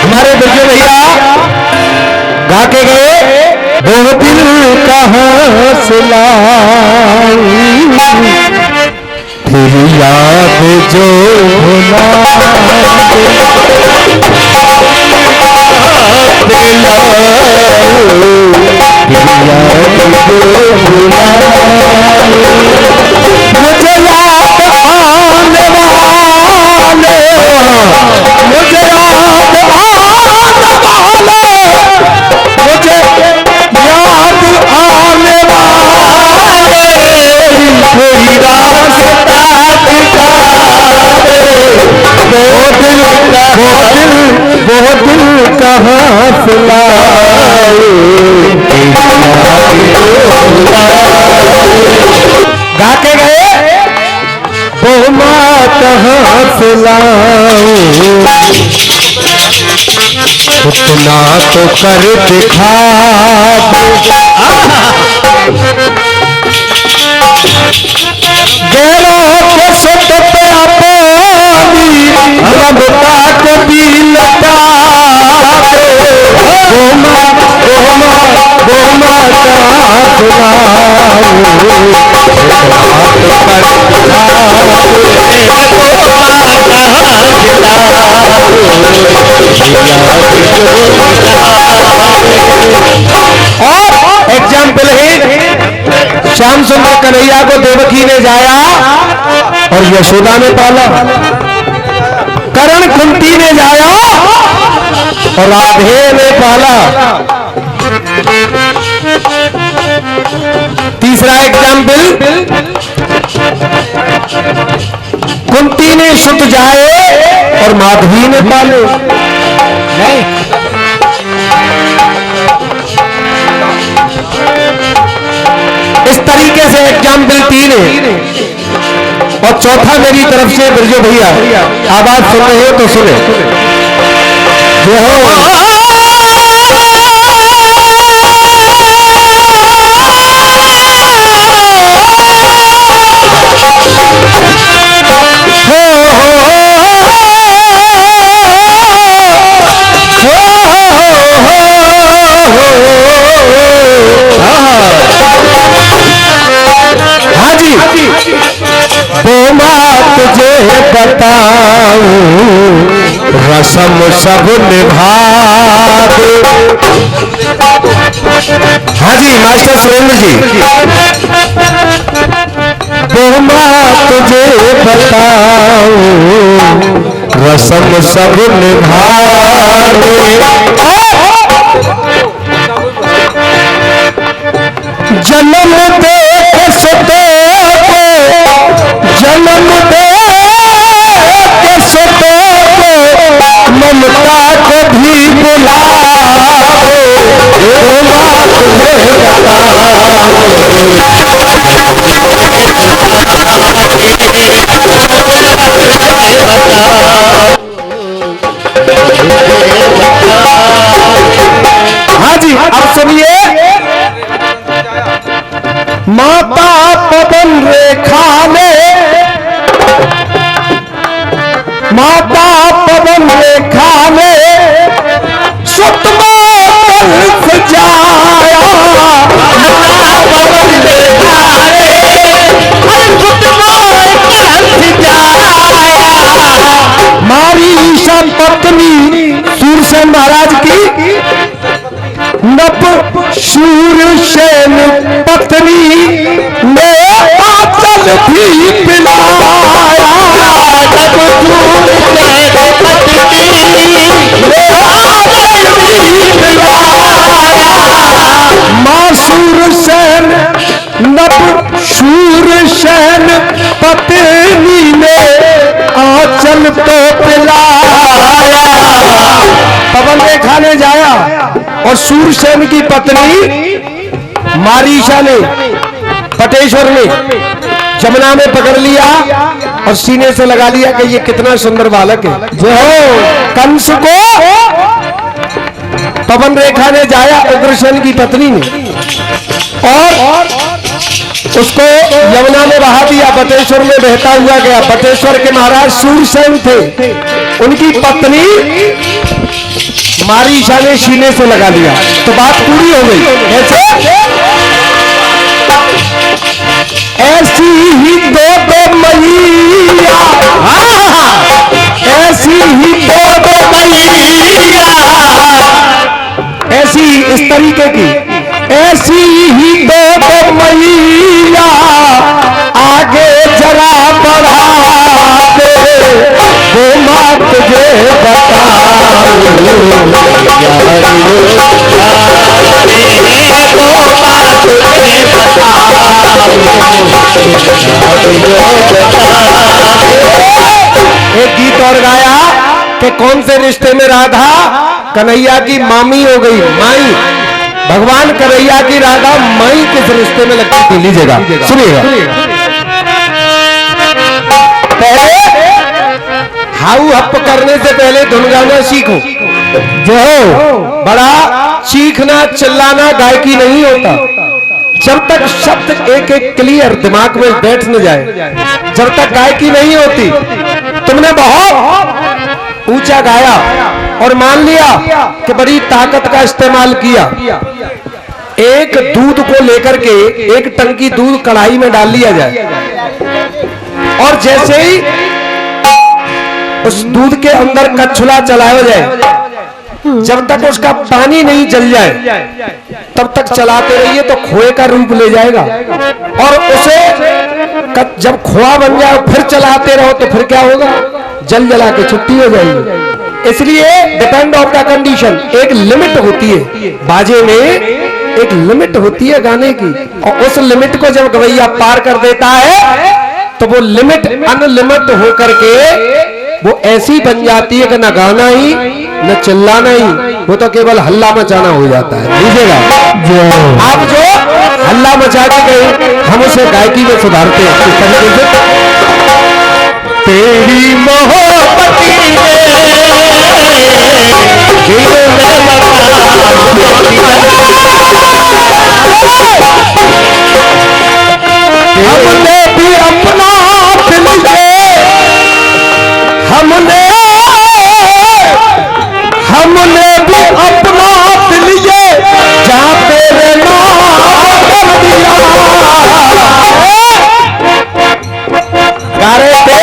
हमारे बिरजू भैया गा के गए, वो दिल कहाँ से लाई तेरी याद जो भुला मुझे याद आने वाले, मुझे याद आने वाले, मुझे याद आने वाले कोई रास्ता दिखा दे, वो दिल कहाँ से लाए गा के गए, वो माँ कहाँ से लाऊं उतना तो कर दिखा गैरों के सत पे पानी रमता कभी लटा दे, वो माँ और एग्जाम्पल है, श्याम सुंदर कन्हैया को देवकी ने जाया और यशोदा ने पाला, करण कुंती ने जाया और राधे ने पाला। तीसरा एग्जाम्पल, कुंती ने सुत जाए और माधवी ने पाले। नहीं, इस तरीके से एग्जाम्पल 3 है। और चौथा मेरी तरफ से बिरजू भैया आवाज सुन रहे हो तो सुने, जो हो वो माँ तुझे बताऊं रसम सब निभा दे। हाँ जी मास्टर सुरेंद्र जी, वो माँ तुझे बताऊं रसम सब निभा दे, जन्म दे सुते को, जन्म दे सुते को, ममता को भी बुला दो, वो माँ तुझे हाँ जी अब सुनिए, माता पवन रेखा ने, माता पवन रेखा ने सुतमा सजाया, माता पवन रेखा ने सुतमा सजाया, मारी ईशा पत्नी सूरसेन महाराज की नप शूरसेन पत्नी ने आंचल भी पिलाया, नप शूरसेन पत्नी ने आंचल भी पिलाया, मां शूरसेन नप शूरसेन पत्नी ने आंचल तो पिलाया। पवन रेखा ने जाया और सूरसेन की पत्नी मारीशा ने, पटेश्वर ने जमुना में पकड़ लिया और सीने से लगा लिया कि ये कितना सुंदर बालक है। जो कंस को पवन रेखा ने जाया उग्रसेन की पत्नी ने और उसको यमुना में बहा दिया, बटेश्वर में बहता हुआ गया। बटेश्वर के महाराज सूरसेन थे, उनकी पत्नी मारीशा ने सीने से लगा लिया तो बात पूरी हो गई। कैसे? ऐसी ही दो मैया, ऐसी ही दो मैया, ऐसी इस तरीके की ऐसी ही दो मैया आगे जरा बढ़ा दे वो माँ तुझे एक गीत और गाया कि कौन से रिश्ते में राधा कन्हैया की मामी हो गई, माई। भगवान कन्हैया की राधा माई किस रिश्ते में लगती थी? लीजिएगा, सुनिएगा। पहले हाउ हप करने से पहले धुन गाना सीखो। जो बड़ा चीखना चिल्लाना गायकी नहीं होता। जब तक शब्द एक एक क्लियर दिमाग में बैठ न जाए, जब तक गायकी नहीं होती। तुमने बहुत ऊंचा गाया और मान लिया कि बड़ी ताकत का इस्तेमाल किया। एक दूध को लेकर के एक टंकी दूध कढ़ाई में डाल लिया जाए और जैसे ही उस दूध के अंदर कछुला चलाया जाए, जब तक उसका पानी नहीं जल जाए तब तक चलाते रहिए तो खोए का रूप ले जाएगा। और उसे जब खोआ बन जाए फिर चलाते रहो तो फिर क्या होगा? जल जला के छुट्टी हो जाएगी। इसलिए डिपेंड ऑफ द कंडीशन, एक लिमिट होती है बाजे में, एक लिमिट होती है गाने की, और उस लिमिट को जब गवैया पार कर देता है तो वो लिमिट अनलिमिट होकर के वो ऐसी बन जाती है कि न गाना ही न चिल्लाना ही, वो तो केवल हल्ला मचाना हो जाता है। लीजिएगा, आप जो हल्ला मचा के गए हम उसे गायकी में सुधारते हैं इस तरीके से। तेरी मोहब्बती हमने भी अपना दिल ये हमने भी अपना दिल ये जहाँ तेरे नाम कर दिया। गा रहे थे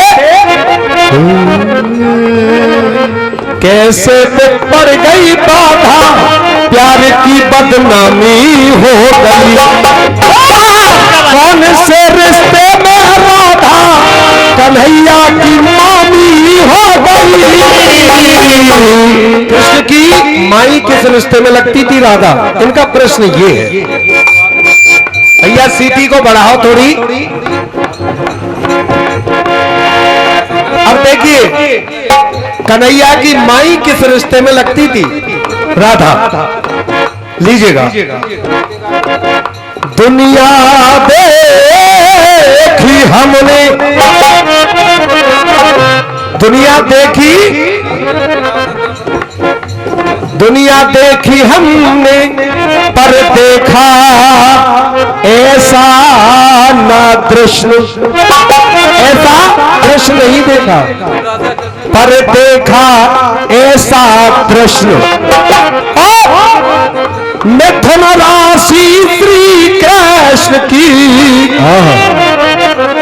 कैसे पे पड़ गई बाधा, प्यार की बदनामी हो गई। कौन से रिश्ते में राधा कन्हैया की मामी हो गई। कृष्ण की माई किस रिश्ते में लगती थी राधा? इनका प्रश्न ये है। भैया सीटी को बढ़ाओ थोड़ी। अब देखिए कन्हैया की माई किस रिश्ते में लगती थी? राधा। लीजिएगा, दुनिया देखी हमने, दुनिया देखी, दुनिया देखी हमने पर देखा ऐसा ना दृश्य, ऐसा दृश्य नहीं देखा, पर देखा ऐसा दृश्य। मिथुन राशि श्री कृष्ण की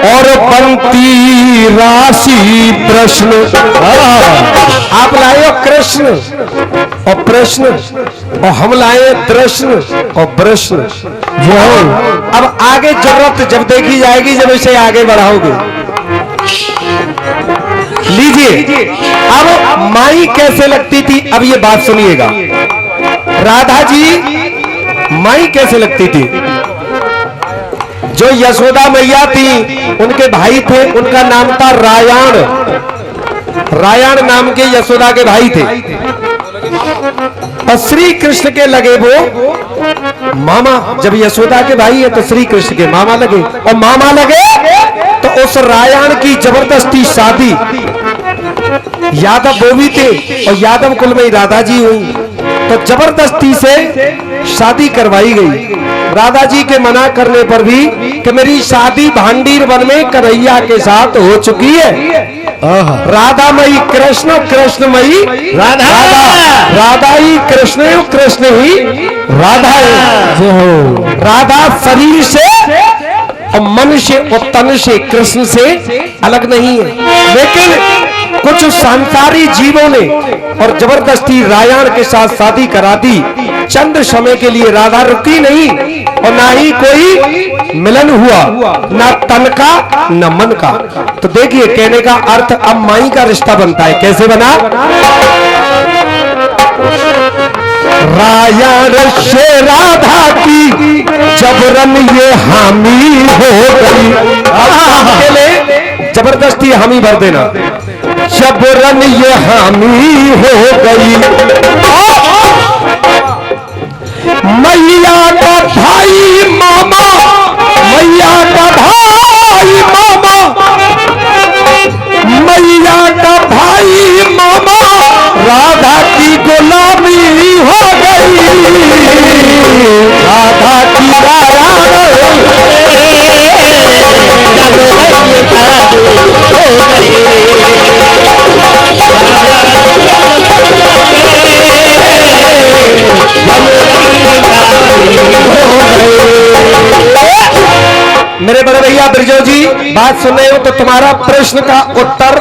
और बनती राशि प्रश्न। आप लाए कृष्ण और प्रश्न और हम लाए दृश्य और प्रश्न। जो अब आगे जरूरत जब देखी जाएगी जब इसे आगे बढ़ाओगे। लीजिए, अब माई कैसे लगती थी? अब ये बात सुनिएगा। राधा जी माई कैसे लगती थी? जो यशोदा मैया थी उनके भाई थे, उनका नाम था रायण। रायण नाम के यशोदा के भाई थे और श्री कृष्ण के लगे वो मामा। जब यशोदा के भाई है तो श्री कृष्ण के मामा लगे, और मामा लगे तो उस रायण की जबरदस्ती शादी, यादव वो भी थे और यादव कुल में राधा जी हुई, तो जबरदस्ती से शादी करवाई गई। राधा जी के मना करने पर भी कि मेरी शादी भांडीर वन में कन्हैया के साथ हो चुकी है। राधा मई कृष्ण, कृष्ण मई राधा, राधा ही कृष्ण है, कृष्ण ही राधा है। जो हो राधा शरीर से और मन से और तन से कृष्ण से अलग नहीं है। लेकिन कुछ सांसारी जीवों ने और जबरदस्ती रायण के साथ शादी करा दी। चंद समय के लिए राधा रुकी नहीं और ना ही कोई मिलन हुआ, ना तन का न मन का। तो देखिए कहने का अर्थ अब माई का रिश्ता बनता है। कैसे बना? रायण से राधा की जबरन ये हामी हो गई। जबरदस्ती हामी भर देना। जबरन ये हामी हो गई। मैया का भाई मामा, मैया का भाई मामा, मैया का भाई मामा, राधा की गुलामी हो गई। राधा की मेरे बड़े भैया ब्रिजो जी बात सुन रहे हो तो तुम्हारा प्रश्न का उत्तर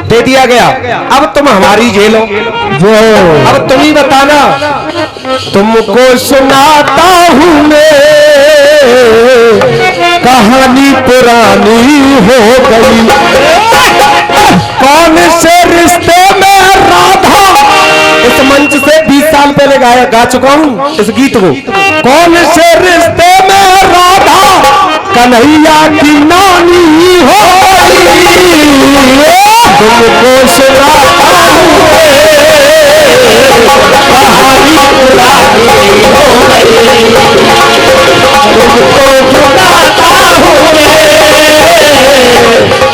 दे दिया गया। अब तुम हमारी झेलो। जो अब तुम ही बताना। तुमको सुनाता हूं मैं कहानी पुरानी हो गई। कौन से रिश्ते में राधा, इस मंच से 20 साल पहले गा चुका हूं इस गीत को। कौन से रिश्ते में राधा कन्हैया की नानी हो गई। तुमको सुनाता हूं कहानी पुरानी हो गई। तुमको सुनाता हूं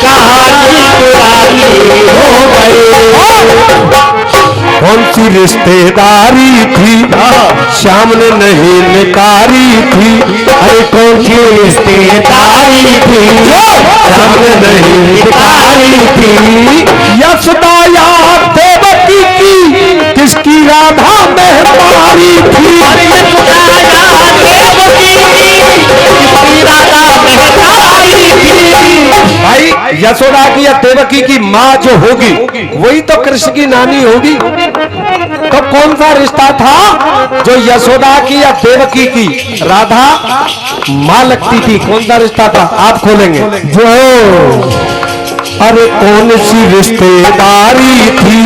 कहानी पुरानी हो गई। कौन सी रिश्तेदारी थी श्याम ने नहीं निकारी थी। अरे कौन सी रिश्तेदारी थी श्याम ने नहीं निकारी थी। यशोदा या देवकी की किसकी राधा में हमारी थी। यशोदा या देवकी की किसकी राधा में हमारी थी। भाई यशोदा की या देवकी की माँ जो होगी वही तो कृष्ण की नानी होगी। तो कौन सा रिश्ता था जो यशोदा की या देवकी की राधा मां लगती थी? कौन सा रिश्ता था? आप खोलेंगे। जो अरे कौन सी रिश्तेदारी थी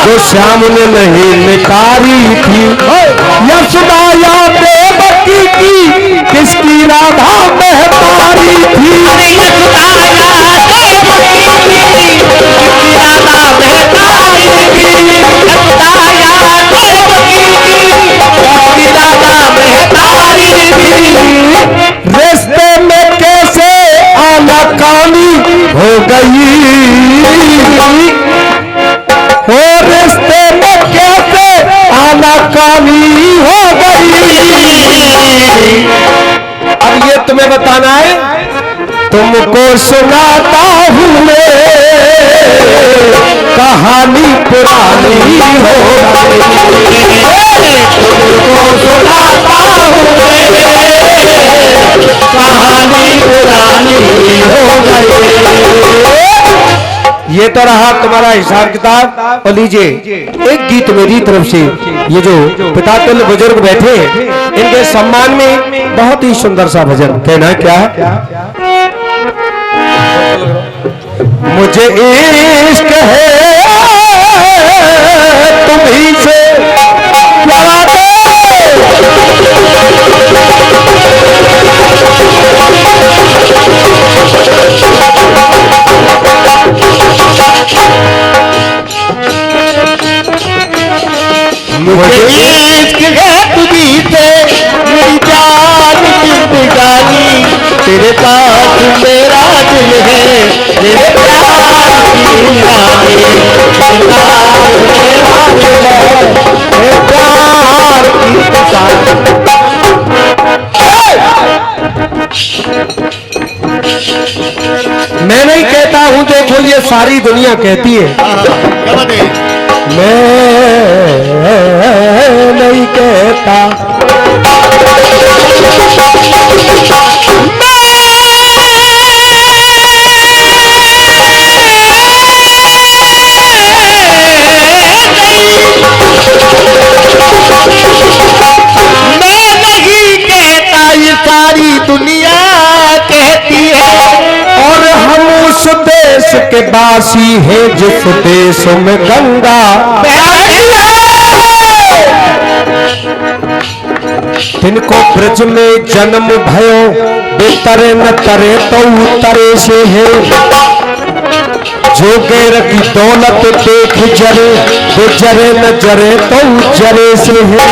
जो श्याम ने नहीं निकारी थी। यशोदा या देवकी की किसकी राधा में हमारी थी। यशोदा या देवकी की किसकी राधा में हमारी थी। यशोदा या देवकी की राधा में हमारी थी। रिश्ते में कैसे आनाकानी हो गई। हो रिश्ते में कैसे आनाकानी हो गई। अब ये तुम्हें बताना है। तुमको सुनाता हूं मैं कहानी पुरानी हो गई। तुमको सुनाता हूं कहानी पुरानी हो गई। ये तो रहा तुम्हारा हिसाब किताब। और लीजिए एक गीत मेरी तरफ से। ये जो पिता तुल्य बुजुर्ग बैठे इनके सम्मान में बहुत ही सुंदर सा भजन। कहना क्या है? मुझे इश्क है तुम्हीं से प्यार दे। मुझे इश्क है तुम्हीं से मेरी जान जिंदगानी। तेरे साथ मेरा दिल है मेरे प्यार की रानी। प्यार की मैं नहीं कहता हूं, देखो ये सारी दुनिया कहती है। मैं कहता सारी दुनिया कहती है और हम उस देश के बासी हैं जिस देश में गंगा बहती है। तिनको ब्रज में जन्म भयो बेतरे न तरे तो उतरे से है जो गैर की दौलत देख जरे वो जरे न जरे तो जरे से है।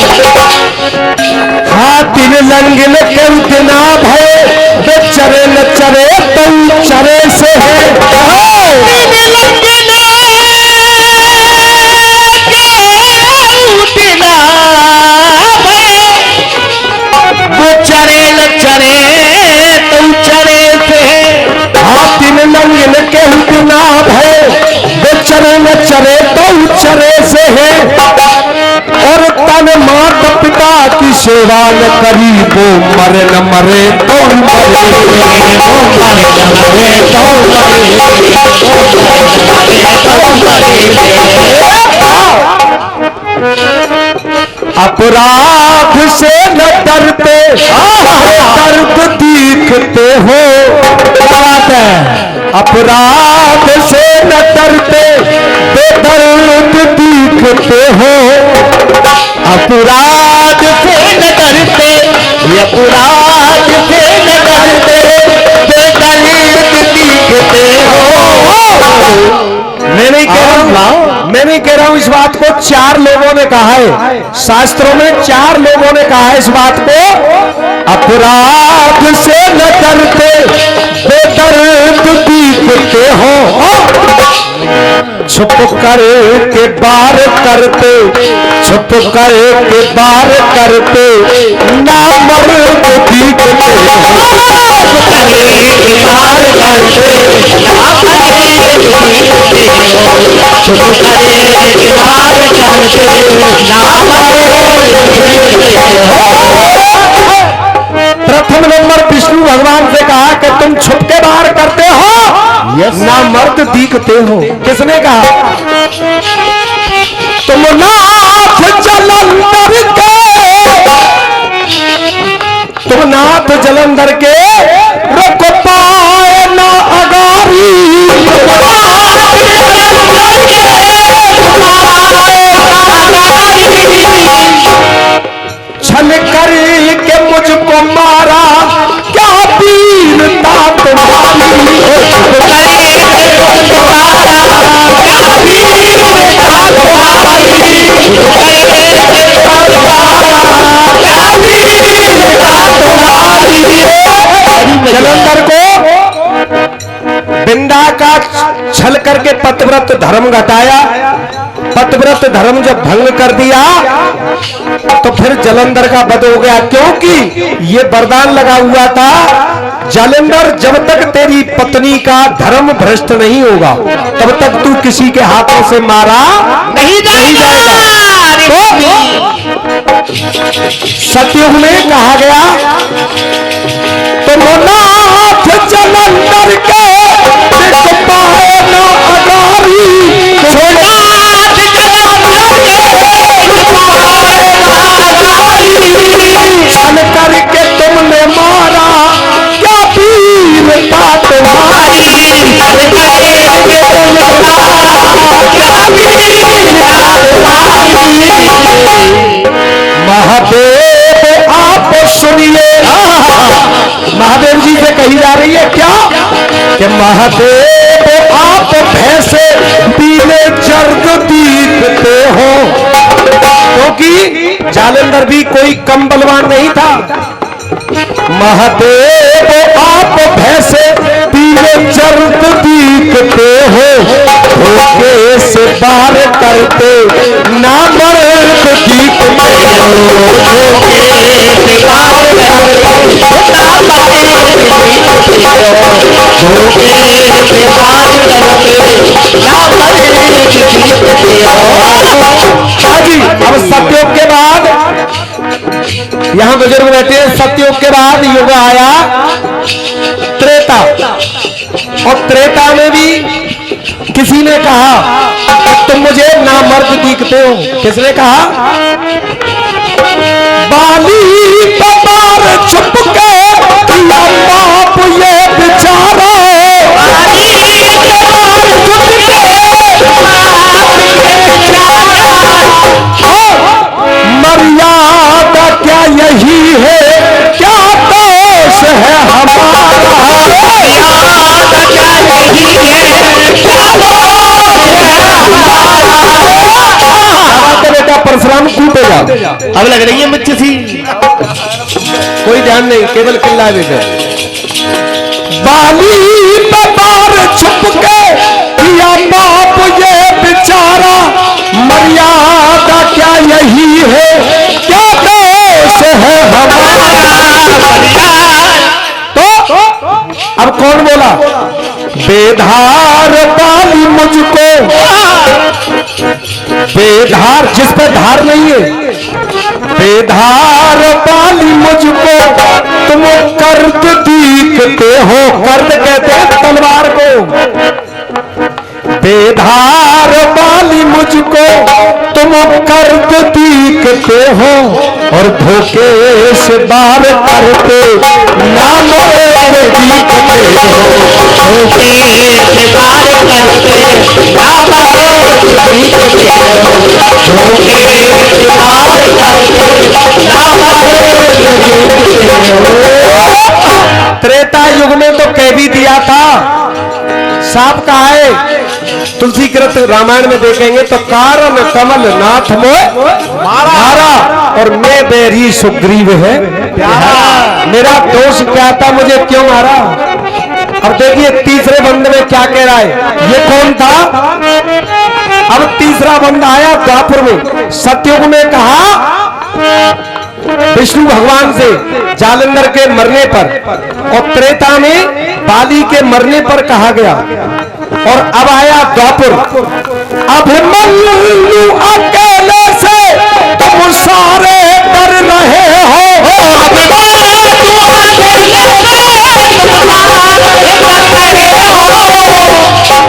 हाँ दिन लंगिन के उतना भय वे चरे न चरे तो चरे से है। वो चरे न चरे तो चरे से है। हाँ दिन लंगिन के उतना भय वे चरे न चरे तो चरे से है। और तन मात पिता की सेवा न करी वो मरे न मरे तो मरे अपराध से न डरते दर्द दिखते हो। बात है अपराध से न डरते बेदर्द दिखते हो। अपराध से न डरते अपराध से न डरते बेदर्द दिखते हो। मैं नहीं कह रहा हूं इस बात को चार लोगों ने कहा है, शास्त्रों में चार लोगों ने कहा है इस बात को। अपराध से न डरते बेदर्द दिखते हो। छुप कर के बार करते छुप कर के बार करते ना मर्द दिखते हो। प्रथम नंबर विष्णु भगवान से कहा कि तुम छुप के बाहर करते हो ना मर्द दिखते हो। किसने कहा? तुम नाथ जलंधर के तुम नाथ जलंधर के रुक पाए ना अगारी। छल कर के मुझको मारा क्या वीरता तुम्हारी। जलंधर को बिंदा का छल करके पतिव्रत धर्म घटाया। पतिव्रत धर्म जब भंग कर दिया तो फिर जलंधर का वध हो गया, क्योंकि ये वरदान लगा हुआ था जलंधर जब तक तेरी पत्नी का धर्म भ्रष्ट नहीं होगा तब तक तू किसी के हाथों से मारा नहीं जाएगा। तो सतयुग में कहा गया तुम नाथ जलंधर के पाए ना अगारी। छल करके तुमने मारा क्या वीरता तुम्हारी। महादेव आप सुनिए। महादेव जी से कही जा रही है क्या कि महादेव आप भैंसे पीले जर्द दिखते हो। क्योंकि जालंधर भी कोई कम बलवान नहीं था। महादेव आप भैंसे पीले जर्द दिखते हो। धोखे से बार करते ना मर्द दिखते हो। अब सतयुग के बाद यहां बुजुर्ग बैठे हैं। सतयुग के बाद युग आया त्रेता, और त्रेता में भी किसी ने कहा तुम मुझे नामर्द दिखते हो। किसने कहा? बाली पतार छुप के किया पाप ये बेचारा, मर्यादा क्या यही है, क्या दोष है हमारा, बेटा परशुराम कूटे जा। अब लग रही है मुझे सी, कोई ध्यान नहीं, केवल किल्ला देते। बाली पतार छुप के किया पाप ये बेचारा, मर्यादा क्या यही है, क्या दोष है हमारा। तो अब कौन बोला? बेधार बाली मुझको, बेधार जिस पे धार नहीं है, बेधार बाली मुझको तुम कर्द दिखते हो। कर्द कहते हैं तलवार को। बेधार बाली मुझको तुम कर्द दिखते हो, और धोखे से बार करते नाम दिखते हो। धोखे से बार करते नाम दिखते हो। धोखे से बार करते नाम दिखते हो। त्रेता युग में तो कह भी दिया था, साफ कहा है। तुलसी कृत रामायण में देखेंगे तो कारण कमल नाथ मोह मारा, और मैं बैरी सुग्रीव है प्यारा। मेरा दोष क्या था, मुझे क्यों मारा? अब देखिए तीसरे बंद में क्या कह रहा है, ये कौन था? अब तीसरा बंद आया द्वापर में। सतयुग में कहा विष्णु भगवान से जालंधर के मरने पर, और त्रेता में बाली के मरने पर कहा गया, और अब आया द्वापर। अभिमन्यु अकेले से तुम सारे डर रहे हो,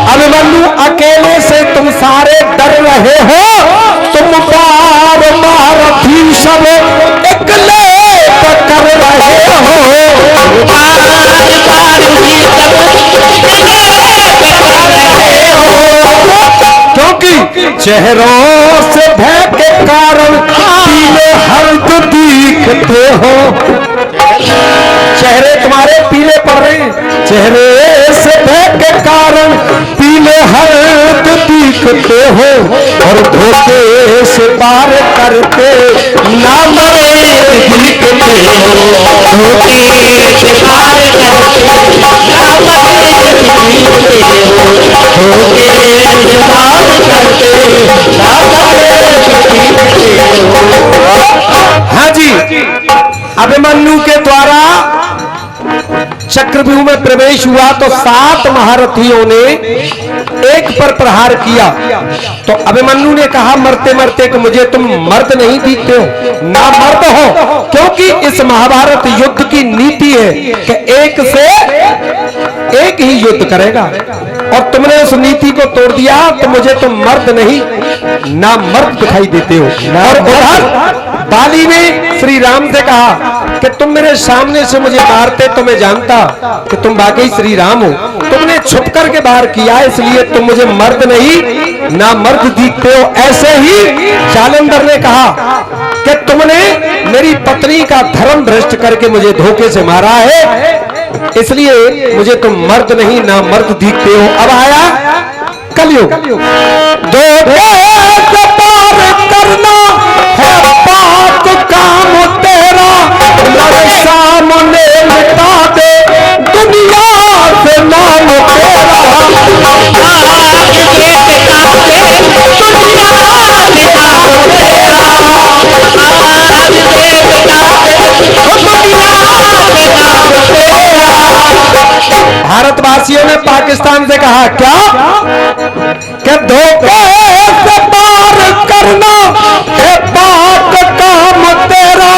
अभिमन्यु अकेले से तुम सारे डर रहे हो, तुम बार महारथी सब एकले कर रहे हो, क्योंकि चेहरों से भय के कारण पीले हर्द दिखते हो। चेहरे तुम्हारे पीले पड़ रहे हैं, चेहरे से भय के कारण पीले हर्द दिखते हो, और धोखे से पार करते नाम दिखते हो। धोखे से पार करते नाम दिखते हो। धोखे से पार करते नाम दिखते हो। हाँ जी, अभिमन्यु के द्वारा चक्रव्यूह में प्रवेश हुआ तो 7 महारथियों ने एक पर प्रहार किया, तो अभिमन्यु ने कहा मरते मरते कि मुझे तुम मर्द नहीं दिखते हो, ना मर्द हो, क्योंकि इस महाभारत युद्ध की नीति है कि एक से एक ही युद्ध करेगा, और तुमने उस नीति को तोड़ दिया तो मुझे तुम मर्द नहीं ना मर्द दिखाई देते हो। और उधर बाली ने श्री राम से कहा कि तुम मेरे सामने से मुझे मारते तो मैं जानता कि तुम वाकई श्री राम हो, तुमने छुप करके बाहर किया इसलिए तुम मुझे मर्द नहीं ना मर्द दिखते हो। ऐसे ही जालंधर ने कहा कि तुमने मेरी पत्नी का धर्म भ्रष्ट करके मुझे धोखे से मारा है, इसलिए मुझे तुम मर्द नहीं ना मर्द दिखते हो। अब आया कलयुग। धोखे से पार करना है पाप काम तेरा, लड़ सामने मिटा दे दुनिया से नाम तेरा। भारतवासियों ने पाकिस्तान से कहा क्या कि धोखे से पार करना है पाक काम तेरा,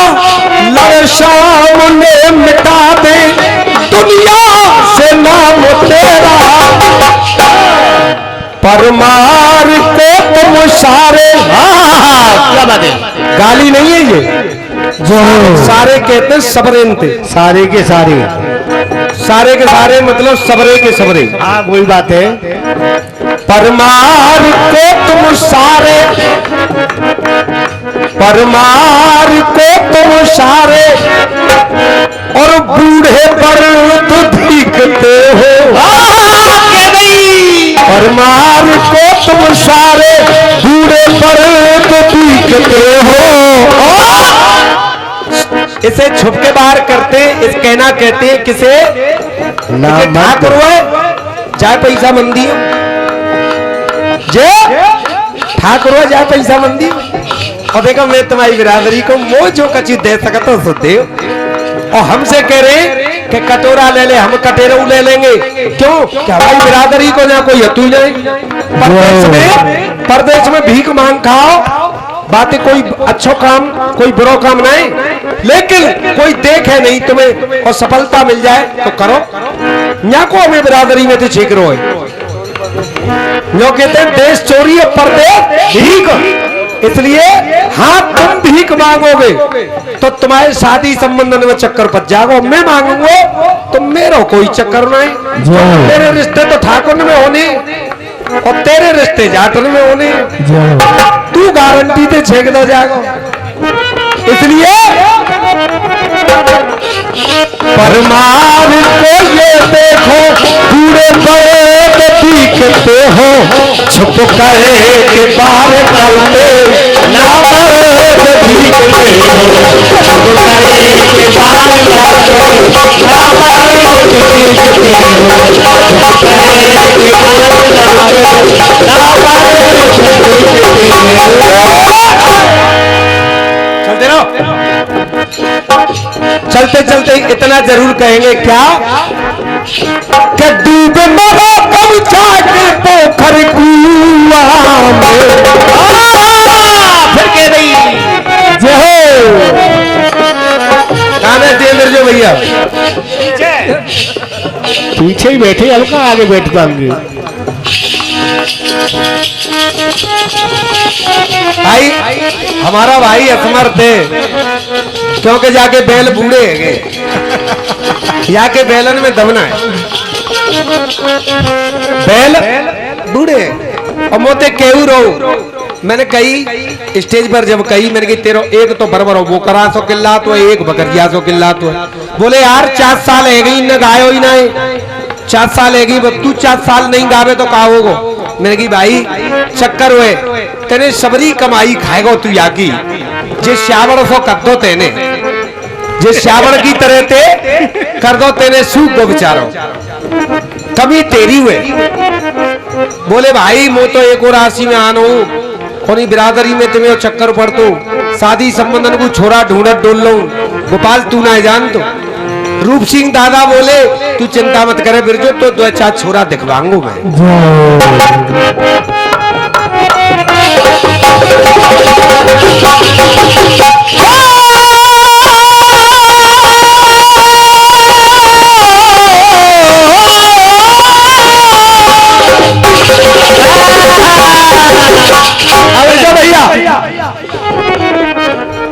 परमार को तुम सारे, क्या बात है, गाली नहीं है ये, जो सारे कहते हैं सबरेन थे, सारे के सारे, सारे के सारे मतलब सबरे के सबरे। हाँ वही बात है। परमार को तुम सारे, परमार को तुम सारे, और बूढ़े पर तो दिखते हो। परमार को तुम सारे, बूढ़े पर तो दिखते हो। इसे छुप के बाहर करते, इस कहना कहते हैं किसे, ठाकुर जाए पैसा मंदी हो, जे ठाकुर जाए पैसा मंदी हो। और देखो मैं तुम्हारी बिरादरी को वो जो कची दे सकता सो दे, और हमसे कह रहे कि कटोरा ले ले, हम कटेरू ले लेंगे। क्यों? कि हमारी बिरादरी को ना कोई हतू नहीं। परदेश में भीख मांग खाओ, बातें कोई अच्छो काम कोई बुरो काम नहीं, लेकिन कोई देखे नहीं तुम्हें और सफलता मिल जाए तो करो। यहाँ को हमें बिरादरी में तो छीक रो है, जो कहते हैं देश चोरी है परदेश भीख। इसलिए हाँ तुम भीख मांगोगे तो तुम्हारे शादी संबंधन में चक्कर पच जाओगे। मैं मांगूंगा तो मेरा कोई चक्कर नहीं। तेरे रिश्ते तो ठाकुर में होने और तेरे रिश्ते जाटन में होने, तू गारंटी ते छेक दो जागो। इसलिए परमार को ये देखो, पूरे बड़े दिखते हो, छुप करे के बाहर चलते ना दिखते हो, छुप करे के बाहर चलते ना चलते रहो। चलते चलते इतना जरूर कहेंगे क्या कि डूब मरो कब जाके पोखर कुआं में, फिर कह रही जय हो गाने देंद्र जो भैया पीछे ही बैठे, हल्का आगे बैठ पाएंगे। भाई हमारा भाई असमर्थ है, क्योंकि जाके बैल बूढ़े है, जाके बैलन में दबना है, बैल बूढ़े और मोते केहू रहो। मैंने कही स्टेज पर जब कही, मैंने कही तेरो एक तो बरबर हो, वो करा सो किल्ला तो एक बकरिया सो किल्ला तो। बोले यार 4 साल है गई न गायो ही नहीं, 4 साल है गई, तू 4 साल नहीं गावे तो का होगो। मैंने कही भाई चक्कर हुए तेने सबरी कमाई खाएगो तू यागी, जे श्यावड़ सो कर दो तेने, जे श्यावड़ की तरह ते कर दो तेने सूख दो बेचारो, कमी तेरी हुए। बोले भाई मो तो एक और राशि में आनो कोनी बिरादरी में तुम्हें चक्कर पड़ तो शादी संबंधन को छोरा ढूंढत डोल लो, गोपाल तू ना जान तो। रूप सिंह दादा बोले तू चिंता मत करे बिरजो, तो 2-4 छोरा दिखवाऊंगा मैं।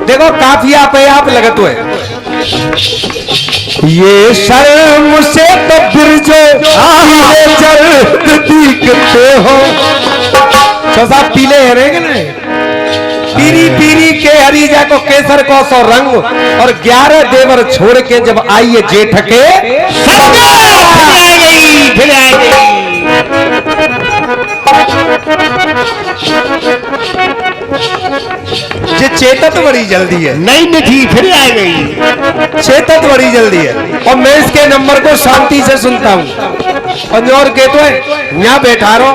देखो काफिया पे आप लगत हुए, ये शर्म से तो बिरजो दिखते हो। तो साहब पीले है कि नहीं, पीरी पीरी के हरीजा को केसर को सो रंग, और 11 देवर छोड़ के जब आइए जेठ के फिर आएगी। जे चेतत बड़ी जल्दी है, नहीं मिठी फिर आ गई, चेतत बड़ी जल्दी है। और मैं इसके नंबर को शांति से सुनता हूँ, और के तो है यहाँ बैठा रहो,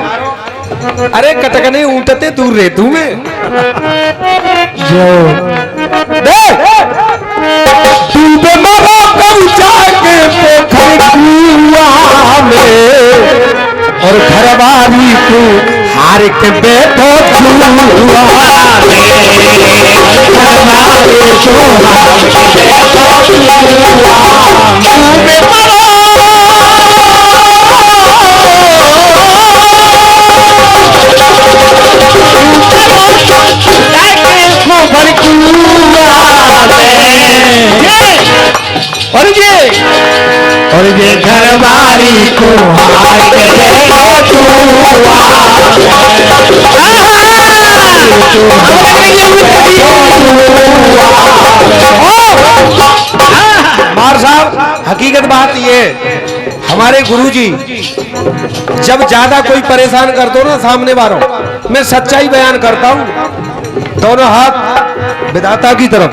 अरे कटकने ऊँटते दूर रहे तू में डूबे मरो कब जाके पोखर कुआं में, और घरवाली तू हार के बैठो जुआ में, घरवाली तू हार के बैठो जुआ में। डूबे मरो और ये घरवाली को हाय के देखो तू मार साहब, हकीकत बात ये हमारे गुरुजी जब ज्यादा कोई परेशान कर दो ना सामने वालों, मैं सच्चाई बयान करता हूँ, दोनों हाथ विधाता की तरफ।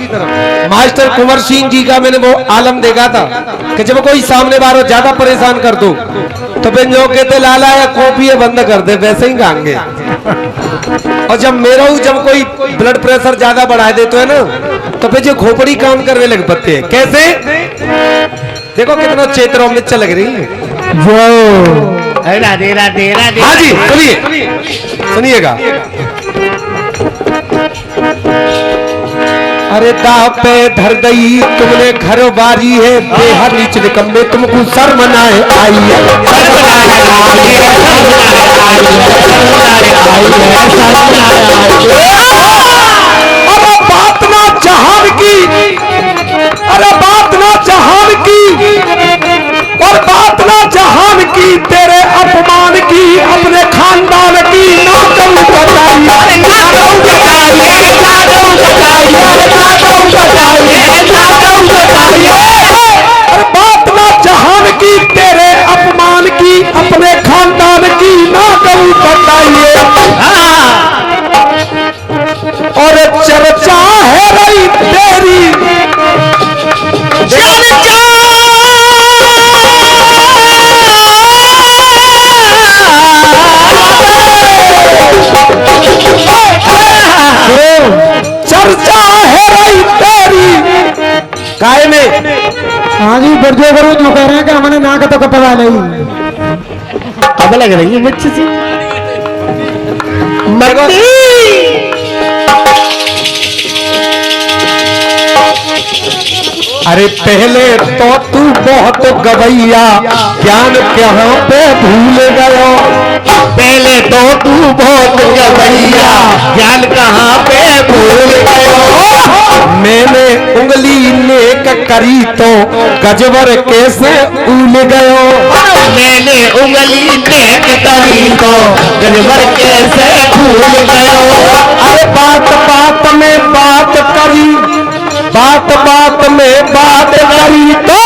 मास्टर कुंवर सिंह जी का मैंने वो आलम देखा था कि जब कोई सामने वालों ज्यादा परेशान कर दो तो फिर जो कहते लाला या कॉपी बंद कर दे, वैसे ही गाएंगे। और जब मेरा जब कोई ब्लड प्रेशर ज्यादा बढ़ा देते है ना तो फिर जो खोपड़ी काम करने लग पड़ते हैं। कैसे देखो कितना चेतरों में चल लग रही है वो राधे राधे राधे। हाँ जी सुनिए सुनिएगा। अरे दाव पे धर दई तुमने घर बारी है, बेहद नीच निकम्मे तुमको शर्म ना आई है। अरे बात ना जहान की, अरे बात ना जहान की, और बात ना जहान की, तेरे अपमान की, अपने खानदान की ना कहूं बताइए, ना कहूं बताइए, ना कहूं बताइए, ना कहूं बताइए, ना कहूं बताइए। अरे बात ना जहान की, तेरे अपमान की, अपने खानदान की ना कहूं बताइए। और चर्चा है रही तेरी, चर्चा चर्चा है रही तेरी काय में। आगे बर्जो करो जो कह रहे हैं कि हमने ना का तो कपड़ा नहीं। अब लग रही है बच्चे से अरे पहले तो तू बहुत गवैया, ज्ञान कहाँ पे भूल गयो। पहले तो तू बहुत गवैया, ज्ञान कहाँ पे भूल गयो। मैंने उंगली नेक करी तो गजबर कैसे उल गयो। मैंने उंगली नेक करी तो गजबर कैसे भूल गयो। अरे बात बात में बात करी, बात बात में बात करी तो,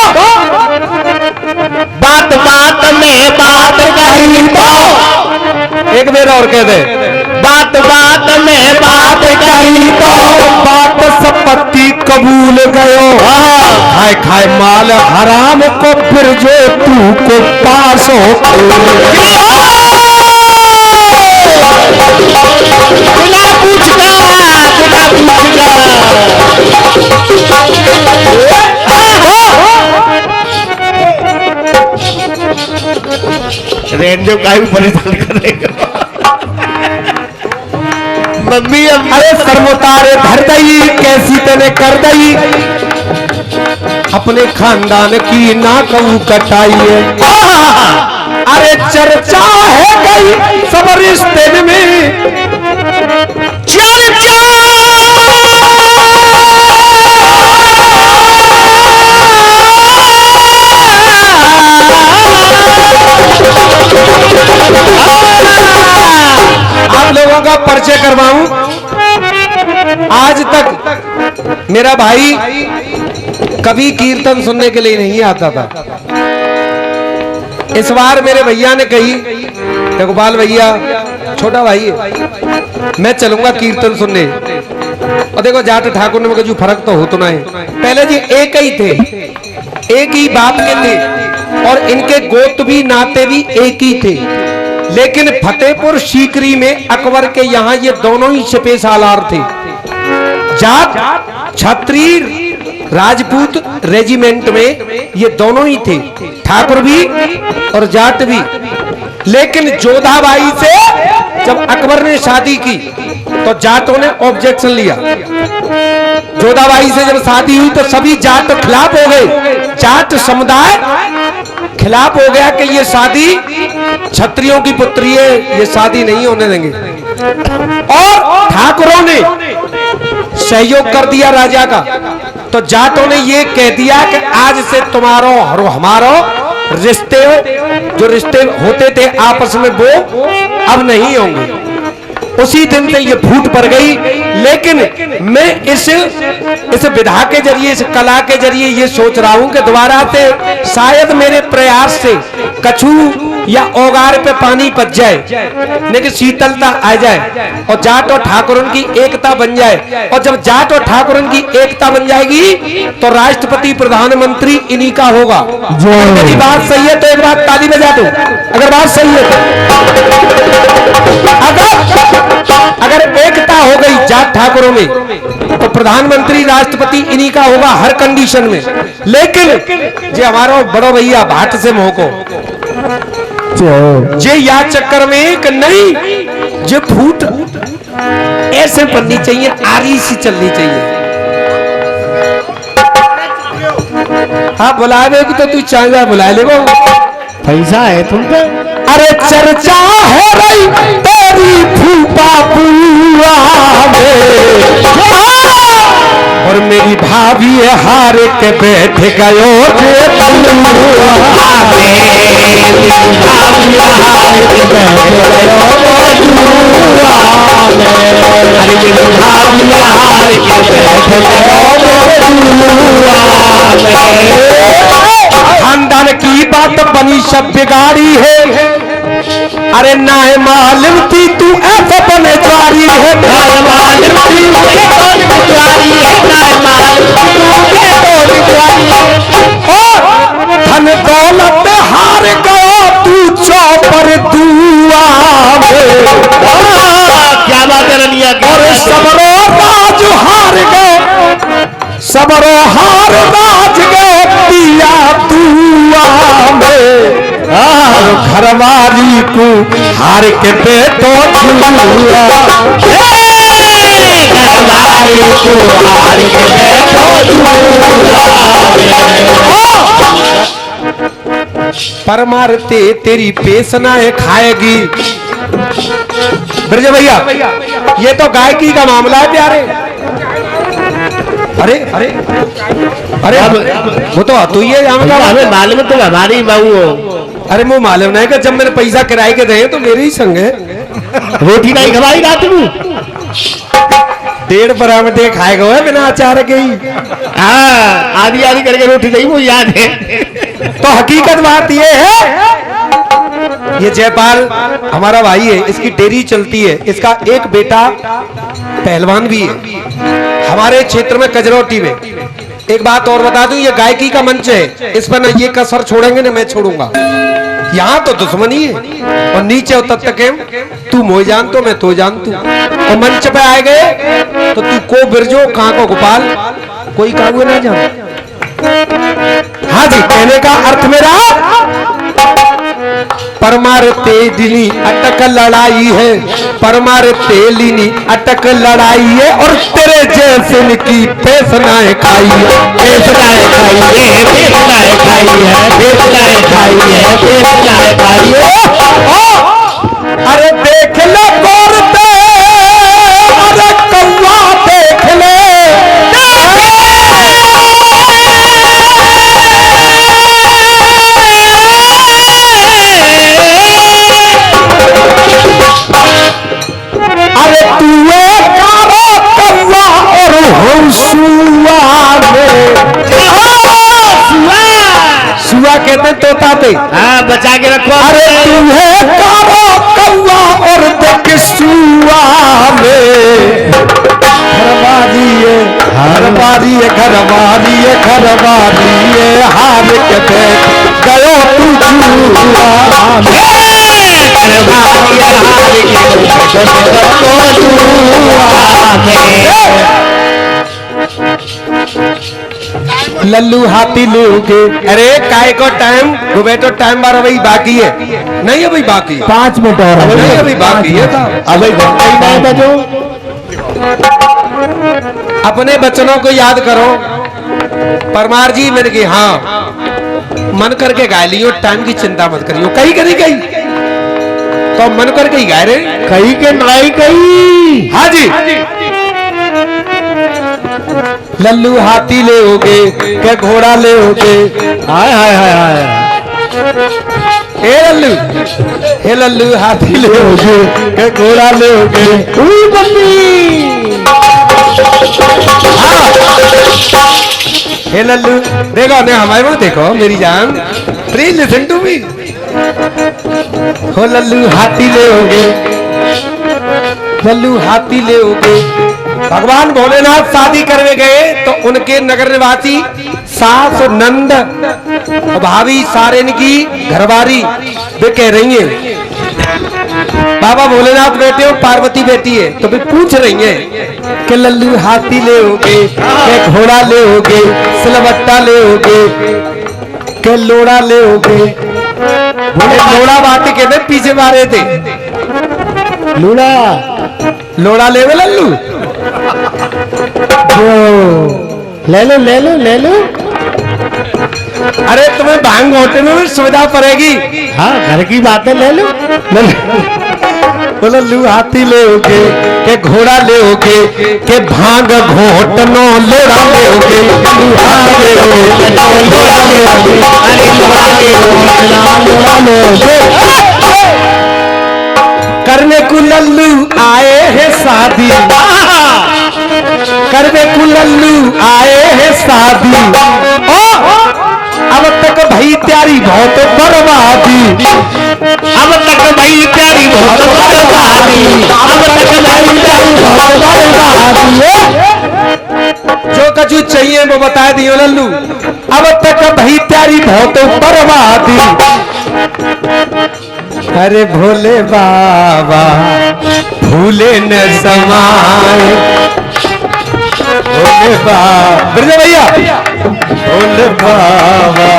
बात बात में बात करी तो, एक बेर और कह दे, बात बात में बात करी तो, बात संपत्ति कबूल गयो। खाए खाए माल हराम को फिर जो तू को पास हो। बिना पूछना बिना पूछना रेडियो का भी परेशान करेगा। मम्मी अरे सरमुतारे धर दई कैसी तने कर दई, अपने खानदान की ना कहूं कटाइए। अरे चर्चा है गई सब रिश्ते में, चर्चा आप लोगों का परिचय करवाऊं। आज तक मेरा भाई कभी कीर्तन सुनने के लिए नहीं आता था। इस बार मेरे भैया ने कही, गोपाल भैया छोटा भाई है, मैं चलूंगा कीर्तन सुनने। और देखो जाट ठाकुर ने जो फर्क तो हो तो ना है, पहले जी एक ही थे, एक ही बाप के थे और इनके गोत्र भी नाते भी एक ही थे। लेकिन फतेहपुर सीकरी में अकबर के यहाँ ये दोनों ही छपे सालार थे। जाट क्षत्रिय राजपूत रेजिमेंट में ये दोनों ही थे, ठाकुर भी और जाट भी। लेकिन जोधाबाई से जब अकबर ने शादी की तो जाटों ने ऑब्जेक्शन लिया। जोधाबाई से जब शादी हुई तो सभी जाट खिलाफ हो गए, जाट समुदाय खिलाफ हो गया कि ये शादी क्षत्रियों की पुत्री है, ये शादी नहीं होने देंगे। और ठाकुरों ने सहयोग कर दिया राजा का। तो जाटों ने ये कह दिया कि आज से तुम्हारो और हमारो रिश्ते जो रिश्ते होते थे आपस में वो अब नहीं होंगे। उसी दिन से ये फूट पड़ गई। लेकिन मैं इस विधा के जरिए, इस कला के जरिए ये सोच रहा हूं कि दोबारा से शायद मेरे प्रयास से कछू या ओगार पे पानी पच जाए, लेकिन शीतलता आ जाए और जाट और ठाकुरन की एकता बन जाए। और जब जाट और ठाकुरन की एकता बन जाएगी तो राष्ट्रपति प्रधानमंत्री इन्हीं का होगा। मेरी बात सही है तो एक बात ताली बजा दो, अगर बात सही है तो। अगर एकता हो गई जाट ठाकुरों में तो प्रधानमंत्री राष्ट्रपति इन्हीं का होगा हर कंडीशन में। लेकिन जे हमारा बड़ो भैया भाट से मोको जे या चक्कर में कि नहीं, जो फूट ऐसे बननी चाहिए, आरी सी चलनी चाहिए। हाँ बुला देगी तो तू चांगा बुला ले वो, पैसा है तुम पे। अरे चर्चा हो रही तेरी फूफा बुआ में, और मेरी भाभी हार के बैठ गयो खानदान की बात बनी सब बिगाड़ी है। अरे ना है मालूम थी तू ऐसा बने द्वारी है, ना है मालूम थी द्वारी है, ना है मालूम धन दौलत हार गया तू चौपर दुआ में। क्या बात है रनिया, और सबरो राज हार गए, सबरो हार राज गए दिया दुआ में। घरवाली को हार के बेटो छुआ, घरवाली को हार के बेटो परमारते तेरी पेशना है खाएगी। ब्रज भैया ये तो गायकी का मामला है प्यारे। अरे अरे अरे वो तो ये हमें मालूम तो हमारी बहू हो। अरे वो मालूम नहीं कि जब मैंने पैसा किराए के दे तो मेरे ही संग है। रोटी नहीं खवाई रात में, 1.5 बरामदे खाए गए बिना अचार के ही। हाँ आधी आधी करके रोटी नहीं, वो याद है। तो हकीकत बात ये है, ये जयपाल हमारा भाई है, इसकी डेयरी चलती है, इसका एक बेटा पहलवान भी है हमारे क्षेत्र में कजरौटी में। एक बात और बता दूं, ये गायकी का मंच है, इस पर न ये कसर छोड़ेंगे न मैं छोड़ूंगा। यहाँ तो दुश्मनी है और नीचे तब तक तू मोह जान तो मैं तो जान तू। और मंच पे आए गए तो तू को बिरजो कहाँ को गोपाल कोई काबू ना जान। हाँ जी, कहने का अर्थ मेरा परमार तेलिनी अटक लड़ाई है, परमार तेलिनी अटक लड़ाई है, और तेरे जैसे की पेशनाएं खाई है, पेशनाएं खाई है, पेशनाएं खाई है, पेशनाएं खाई है, पेशनाएं खाई है। अरे देख ले गोरते, अरे कौवा देख ले, सुआ कहते हैं तोता पे। हाँ बचा के रखो। अरे तू है कारो कौवा और देख सुआ में, घरवाली है, घरवाली है, घरवाली है, घरवाली है, हार के बैठ गयो तू जुआ में, घरवाली है, हार के बैठ जुआ में। लल्लू हाथी लोगे, अरे काय को टाइम बेटो टाइम 12 भाई बाकी है, नहीं है भाई बाकी 5 मिनट और नहीं है भाई बाकी है। अभी बजो, अपने बच्चों को याद करो। परमार जी मैंने की हाँ मन करके गा लियो, टाइम की चिंता मत करियो। कहीं कहीं कहीं तो मन करके ही गाए रहे, कहीं के नहीं कहीं। हाँ जी, लल्लू हाथी ले होगे क्या घोड़ा ले होगे, हाय हाय हाय हाय, हे लल्लू हाथी लोगे के घोड़ा लोगे हे लल्लू देखो ने हमारे वो देखो मेरी जान प्लीज लिसन टू मी हो लल्लू हाथी लोगे लल्लू हाथी लोगे भगवान भोलेनाथ शादी करने गए तो उनके नगर निवासी सास नंद भाभी सारे की घरवारी वे कह रही हैं बाबा भोलेनाथ बेटे हो पार्वती बेटी है तो वे पूछ रही हैं कि लल्लू हाथी ले होगे के घोड़ा ले होगे सिलबट्टा ले होगे के लोड़ा ले होगे लोड़ा बात कहते पीछे मारे थे लूड़ा लोड़ा ले वे लल्लू ले लो ले लो ले लो। अरे तुम्हें भांग घोटने में भी सुविधा पड़ेगी। हाँ घर की बातें ले लो। बोलो लू हाथी ले होगे के घोड़ा ले होगे के भांग घोटनो लोड़ा ले होगे करने को लल्लू आए हैं शादी करने को लल्लू आए हैं शादी अब तक भाई त्यारी बहुत बर्बादी अब तक भाई प्यारी बहुत बर्बादी अब तक भाई प्यारी बहुत बर्बादी जो कछु चाहिए वो बता दियो लल्लू अब तक भाई त्यारी बहुत बर्बादी अरे भोले बाबा भूले न समाए भोले बाबा ब्रज भैया भोले बाबा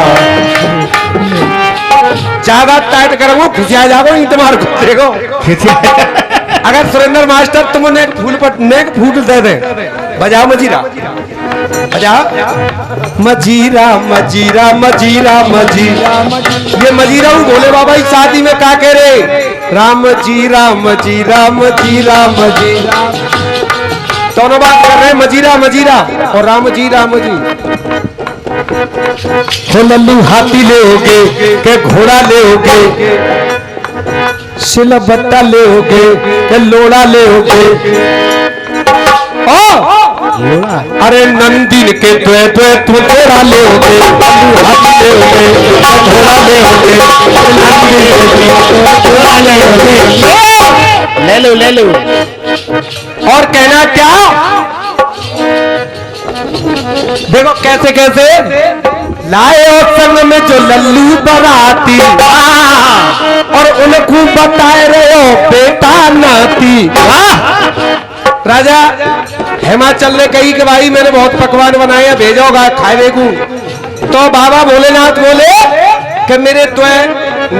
ज्यादा टाइट करो खिंचा जाओ नहीं तुम्हारे को देखो अगर सुरेंद्र मास्टर तुमने एक फूल पर नेक फूल दे दे बजाओ मजीरा बजाओ मजीरा मजीरा मजीरा मजीरा ये मजीरा हूँ भोले बाबा की शादी में क्या कह रहे राम जी राम जी राम जी राम जी दोनों बात कर रहे हैं मजीरा मजीरा और राम जी तो लल्लू हाथी ले होगे के घोड़ा ले होगे सिलबट्टा ले होगे के लोड़ा ले होगे अरे नंदीन के द्वे तुम घोड़ा ले होगे हाथी ले होगे घोड़ा ले होगे घोड़ा ले होगे ले लो और कहना क्या देखो कैसे कैसे लाए और संग में जो लल्लू बराती और उनको बताए रहे हो बेटा नाती राजा हिमाचल ने कही कि भाई मैंने बहुत पकवान बनाए भेजोगा खाए को तो बाबा भोलेनाथ बोले कि मेरे तो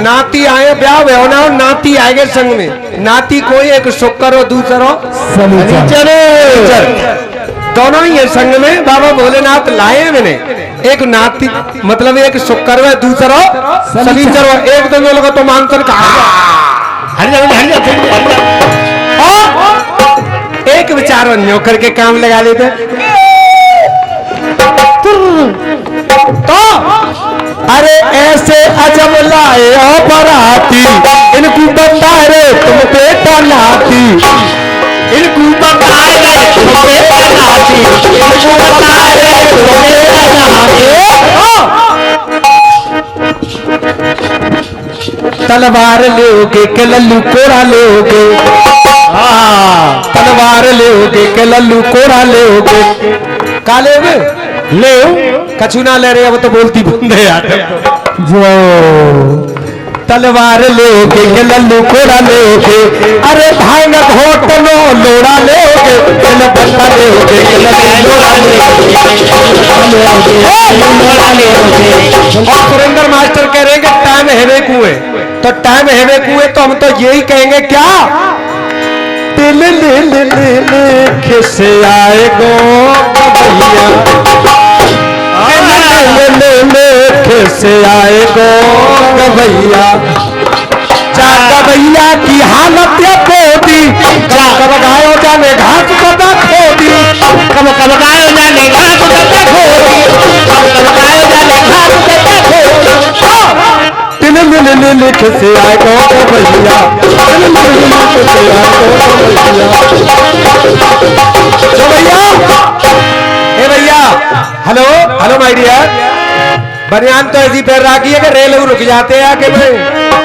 नाती आए ब्याह होना और नाती आएंगे संग में नाती कोई एक शुक्र हो दूसरा दोनों ही है संग में बाबा भोलेनाथ लाए मैंने एक नाती मतलब एक शुक्र है दूसरा शनिचर एक तो लोग तो मानकर कहा एक विचार नौकर के काम लगा लेते तो अरे ऐसे अजब लाए ओ बराती इनको बता रे तुम बेटा नाती इनको बता रे तुम बेटा नाती इनको बता रे तुम बेटा नाती तलवार लोगे के लल्लू कोड़ा लोगे तलवार लोगे के लल्लू कोड़ा लोगे काले में ले कछु ना ले रहे अब तो बोलती बंद है यार जो तलवार लोगे के लल्लू कोड़ा लोगे अरे भांग घोटनो लोड़ा लोगे के लबट्टा लोगे के लल्लू लोड़ा लोगे और सुरेंद्र मास्टर कह रहे हैं कि टाइम हेवे कुएं तो टाइम हेवे कुएं तो हम तो यही कहेंगे क्या दिल ले ले ले ले खिसे आए गो से आए गो गवैया गवैया की हालत या पोती कब गायो जाने घास पता खोदी कब कब गायो जाने घास पता खोदी कब कब गायो जाने घास पता खोदी लिख से आए को भैया तो भैया ए भैया हेलो हेलो माय डियर बनियान तो ऐसी पैर राखी है कि रेल रुक जाते हैं आके में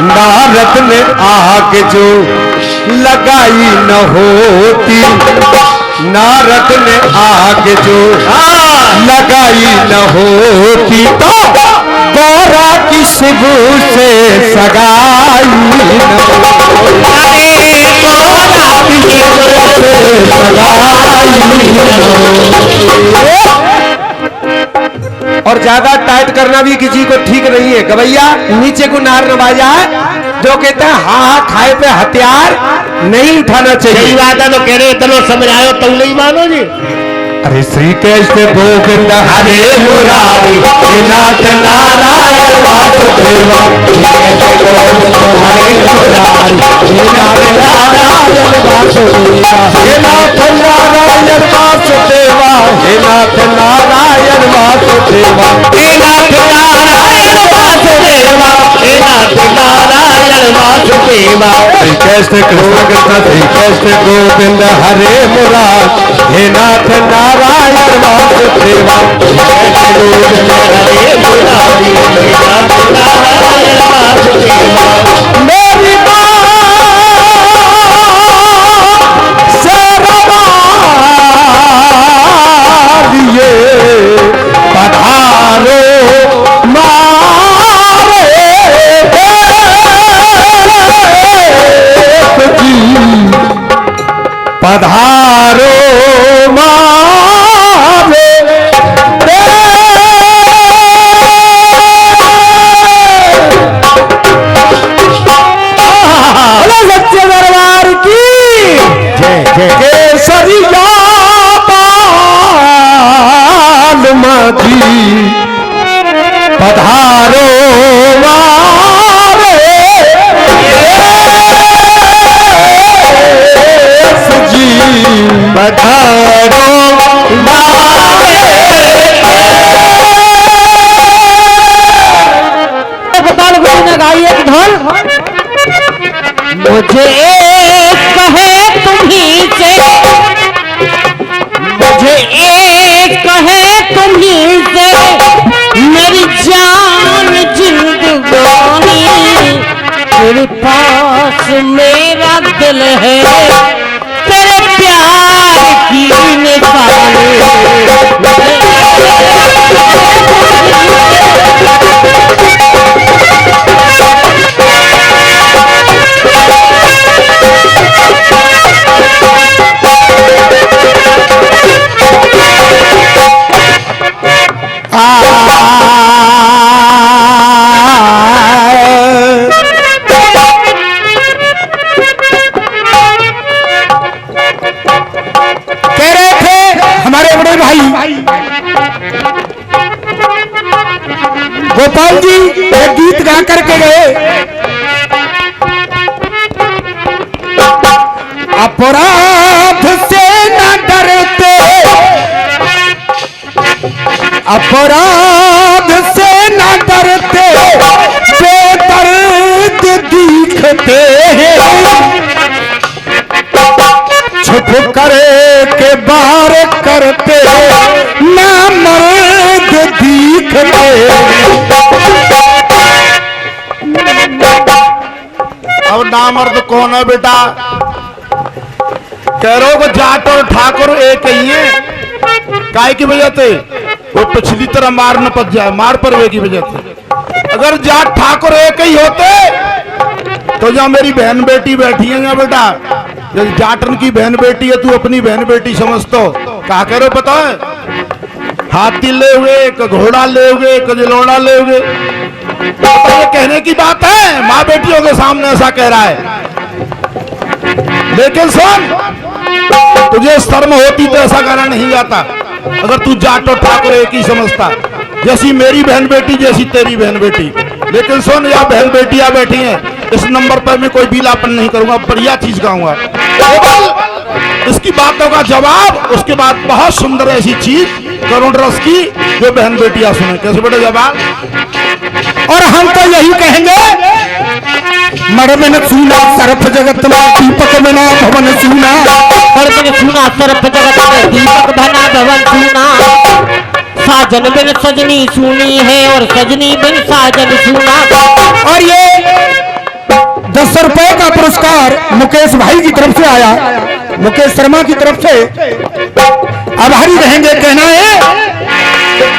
नारद ने आग जो लगाई न होती नारद ने आग जो लगाई न होती तो गौरा की शिबू से सगाई न और ज्यादा टाइट करना भी किसी को ठीक नहीं है गवैया नीचे को नार नवाजा है जो कहते हैं हाँ खाए पे हथियार नहीं उठाना चाहिए यही बात है तो कह रहे चलो समझ आयो तुम नहीं मानो जी अरे श्री कृष्ण गोविंद हरे मुरारी नाथ नारायण वासुदेव हरे मुरारी नाथ नारायण वासुदेव हे नाथ नारायण वासुदेव हे नाथ नारायण वासुदेव हे नाथ नारायण वासुदेव हे नाथ नारायण वासुदेव श्री कृष्ण कृष्ण कृष्ण श्री कृष्ण गोविंद हरे मुरारी हे नाथ नारायण वासुदेव हरे मुरारी हे नाथ नारायण वासुदेव मेरी ये पधारो मारे पधारो मारे सच्चे दरबार की केसरिया माधी पधारो मारे जी पधारो बताल गुरु ने गाई एक धन मुझे कहे तुम्ही से मुझे एक कहे तुम्ही से मेरी जान जिंदगानी तेरे पास मेरा दिल है तेरे प्यार की निशानी कह रहे थे हमारे बड़े भाई गोपाल जी एक गीत गा करके गए अपराध से न डरते अपराध से न डरते बेदर्द दिखते हैं छुप करे के बार करते ना मर्द दिखते अब नामर्द कौन है बेटा कह रहे हो जाट और ठाकुर एक ही है काय की वजह से वो पिछली तरह मार न पच जाए मार पर वे की वजह से अगर जाट ठाकुर एक ही होते तो जहाँ मेरी बहन बेटी बैठी है यहाँ बेटा जब जाटन की बहन बेटी है तू अपनी बहन बेटी समझतो क्या कह रहे हो पता है हाथी ले हुए एक घोड़ा ले हुए एक जलोड़ा ले हुए ये कहने की बात है माँ बेटियों के सामने ऐसा कह रहा है लेकिन सुन तुझे शर्म होती तो ऐसा कहना नहीं जाता अगर तू जाट और ठाकुर एक ही समझता जैसी मेरी बहन बेटी जैसी तेरी बहन बेटी लेकिन सुन, या बहन बेटियां बैठी हैं, इस नंबर पर मैं कोई बीलापन नहीं करूंगा, बढ़िया चीज गाऊंगा। केवल इसकी बातों का जवाब, उसके बाद बहुत सुंदर ऐसी चीज करुण रस की जो बहन बेटियां सुने। कैसे बेटे जवाब? और हम तो यही कहेंगे, मर में न सूना सर्प जगत में, दीपक बिना भवन सूना। मर में सूना सर्प जगत में, दीपक बिना भवन सूना। साजन बिन सजनी सूनी है और सजनी बिन साजन सूना। और ये 10 रुपए का पुरस्कार मुकेश भाई की तरफ से आया, मुकेश शर्मा की तरफ से। आभारी रहेंगे। कहना है,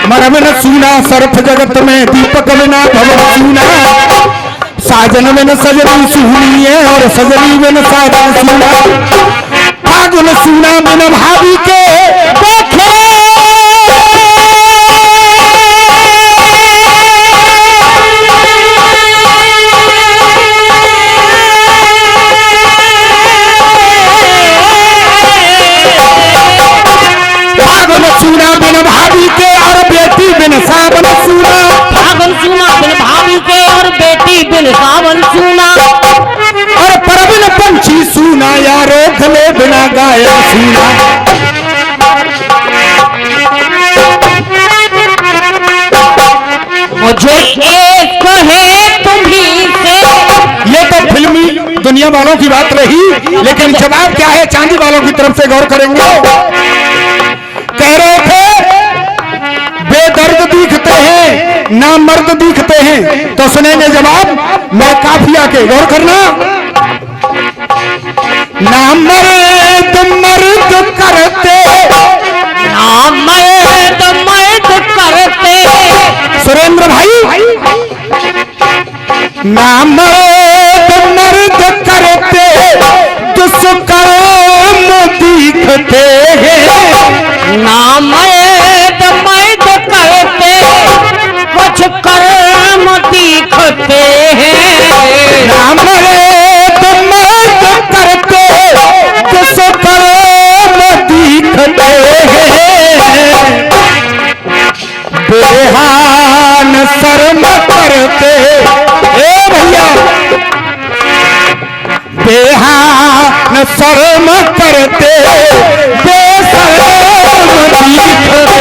मर में न सूना सर्प जगत में, दीपक बिना भवन सूना। साजन बिन सजनी सूनी है और सजनी बिन साजन सूना। फागुन सूना बिन भाभी के देखे, सूना बिन भाभी के और बेटी बिन सावन सूना। फागुन सूना बिन भाभी के और बेटी बिन सावन सूना। और परबिन पंछी सूना, यारो खले बिना गाया सूना। मुझे एक है तुम्हीं से। ये तो फिल्मी दुनिया वालों की बात रही, लेकिन जवाब क्या है चांदी वालों की तरफ से गौर करेंगे। कह रहे थे बेदर्द दिखते हैं ना मर्द दिखते हैं, तो सुनेंगे जवाब। मैं काफिया के गौर करना। ना मर्द मर्द करते, ना मर्द मर्द करते। सुरेंद्र भाई, ना मर्द मर्द करते, दुष्कर्म दिखते हैं। ना मर्द मर्द करते, कुछ कर्म दिखते हैं। ना मर्द मर्द करते, दुष्कर्म दिखते हैं। बेहान शर्म करते, ए भैया, बेहान शर्म करते, बेशर्म दिखते।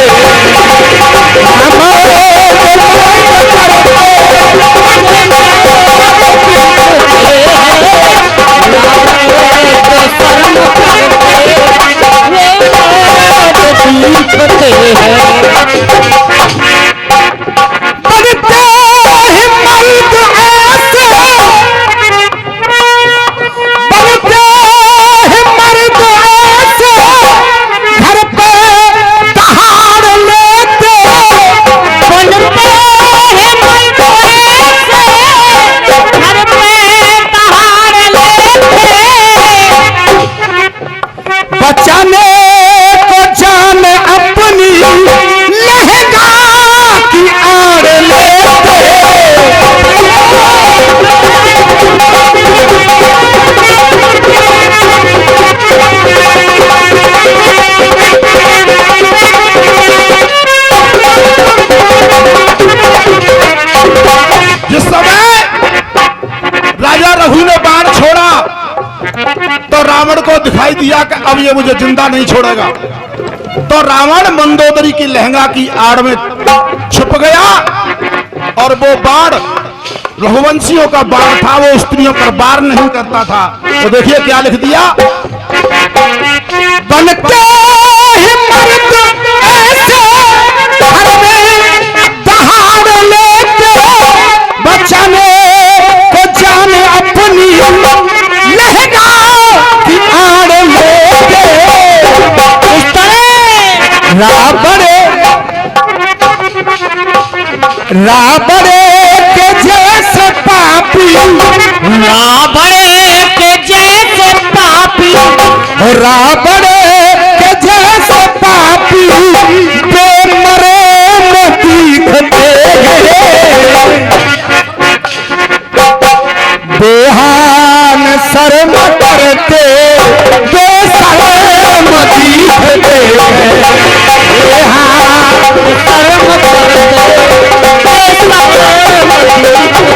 दिखाई दिया कि अब ये मुझे जिंदा नहीं छोड़ेगा, तो रावण मंदोदरी की लहंगा की आड़ में छुप गया और वो बाण रघुवंशियों का बाण था, वो स्त्रियों पर वार नहीं करता था। तो देखिए क्या लिख दिया, बनते ही मर्द ऐसे घर में दहाड़ लेते, बचाने को जाने अपनी लहंगा की आड़ लेते। इस तरह राबड़े के जैसे पापी, राबड़े के जैसे पापी, राबड़े के जैसे पापी बेमरे न दिखते हैं। बेहान शर्म करते बेशर्म दिखते हैं। बेहान शर्म करते बेशर्म दिखते हैं।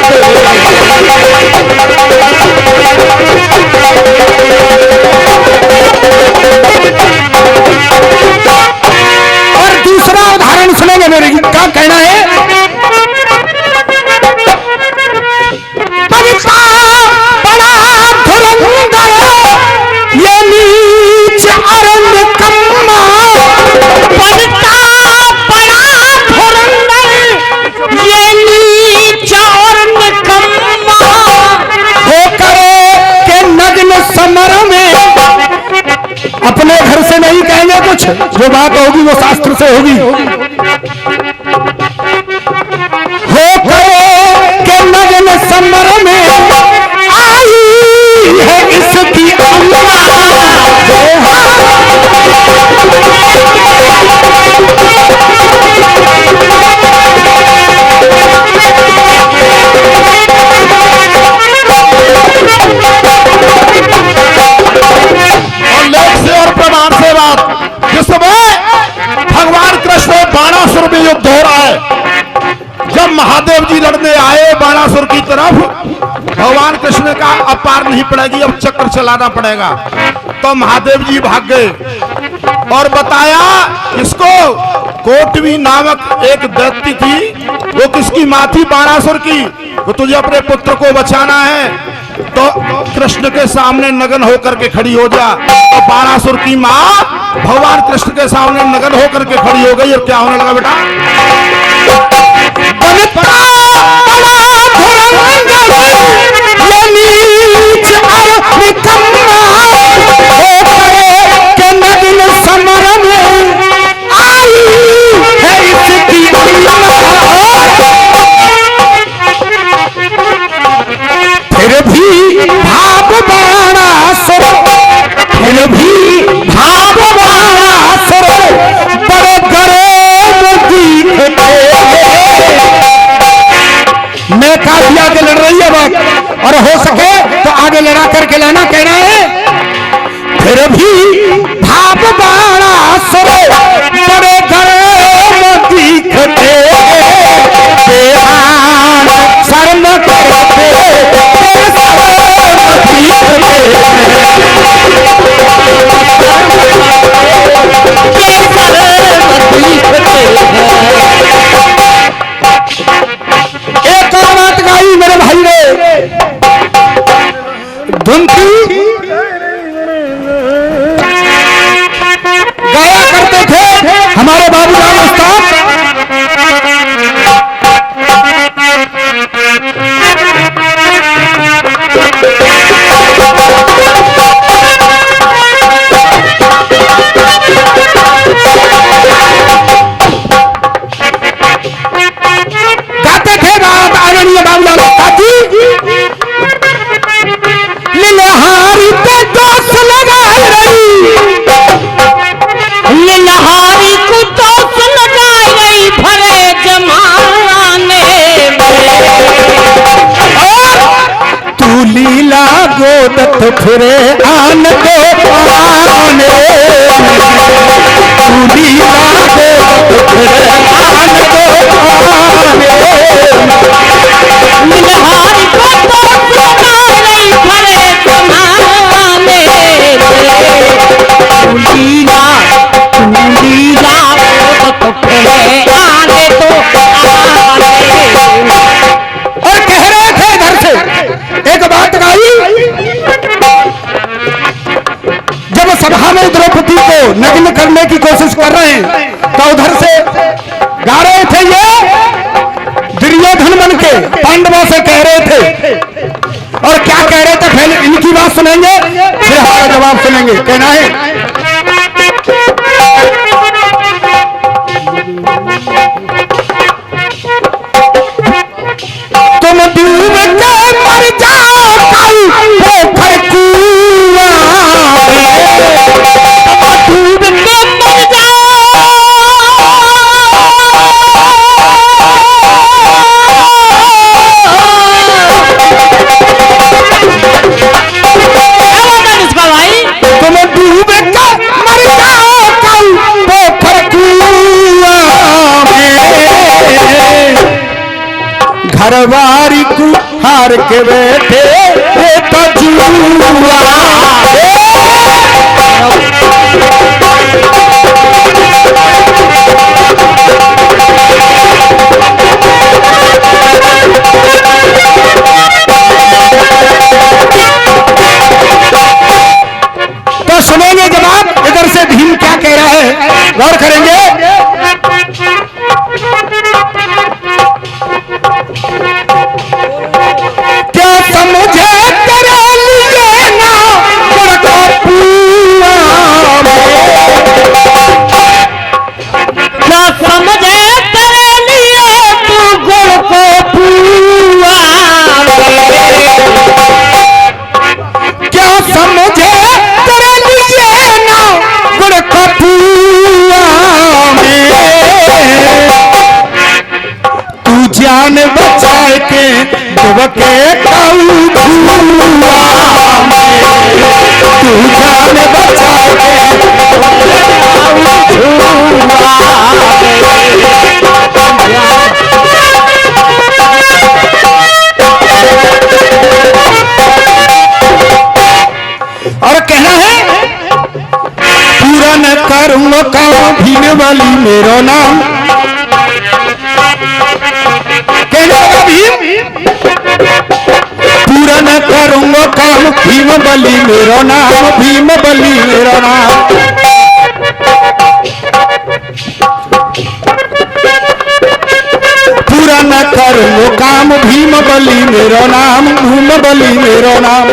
कुछ जो बात होगी वो शास्त्र से होगी। हो के नगन समर में आई है इसकी अम्मा। भगवान कृष्ण बाणासुर में युद्ध हो रहा है। जब महादेव जी लड़ने आए बाणासुर की तरफ, भगवान कृष्ण ने कहा अब पार नहीं पड़ेगी, अब चक्र चलाना पड़ेगा। तो महादेव जी भाग गए और बताया इसको कोटवी नामक एक दैत्य थी, वो किसकी माँ थी? बाणासुर की। वो तुझे अपने पुत्र को बचाना है तो कृष्ण के सामने नग्न होकर के खड़ी हो जा। तो बाणासुर की माँ भगवान कृष्ण के सामने नग्न होकर के खड़ी हो गई। और क्या होने लगा बेटा? फिर भी भाव बाणासुर, फिर भी भाव बाणासुर बड़े गर्व दिखते। मैं काफी आगे लड़ रही है बात, और हो सके तो आगे लड़ा करके लाना कहना है। फिर भी भाव बाणासुर बड़े गर्व दिखते। शर्म करते एक और बात गाई मेरे भाई ने, धुन थी गाया करते थे हमारे बाबूलाल उस्ताद। गाते थे रात आदरणीय बाबूलाल उस्ताद जी, लिलहारी पे दोष लगाई रही, लिलहारी को दोष लगाई गई भरे जमाने में। तू लीला गोदत फिरे आन को आने, तू लीला गोदत फिरे आन को आने। लिलहारी को दोष लगाई गई भरे जमाने में। तू लीला तो फिरे आने तो आने। और कह रहे थे घर से एक बात गाई, जब सभा में द्रौपदी को नग्न करने की कोशिश कर रहे हैं तो उधर से गा रहे थे ये दुर्योधन बन के पांडवों से कह रहे थे। और क्या कह रहे थे पहले इनकी बात सुनेंगे फिर हमारा जवाब सुनेंगे। कहना है तुम डूब के मर जाओ पोखर कुआं में, डूब के मर जाओ, इसका भाई तुम डूब के मर जाओ पोखर कुआं में। घरवारी को हार के बैठे तो जुआ। तो सुनेंगे जवाब इधर से भीम क्या कह रहा है, गौर करेंगे। क्या समझे तेरे लिए ना बड़का पुआ में, काम भीम बली मेरो नाम। कहने लगा भीम पूरा न करूंगा काम भीम बली मेरो नाम, भीम बली मेरो नाम। पूरा न करूंगा काम भीम बली मेरो नाम, भीम बली मेरो नाम।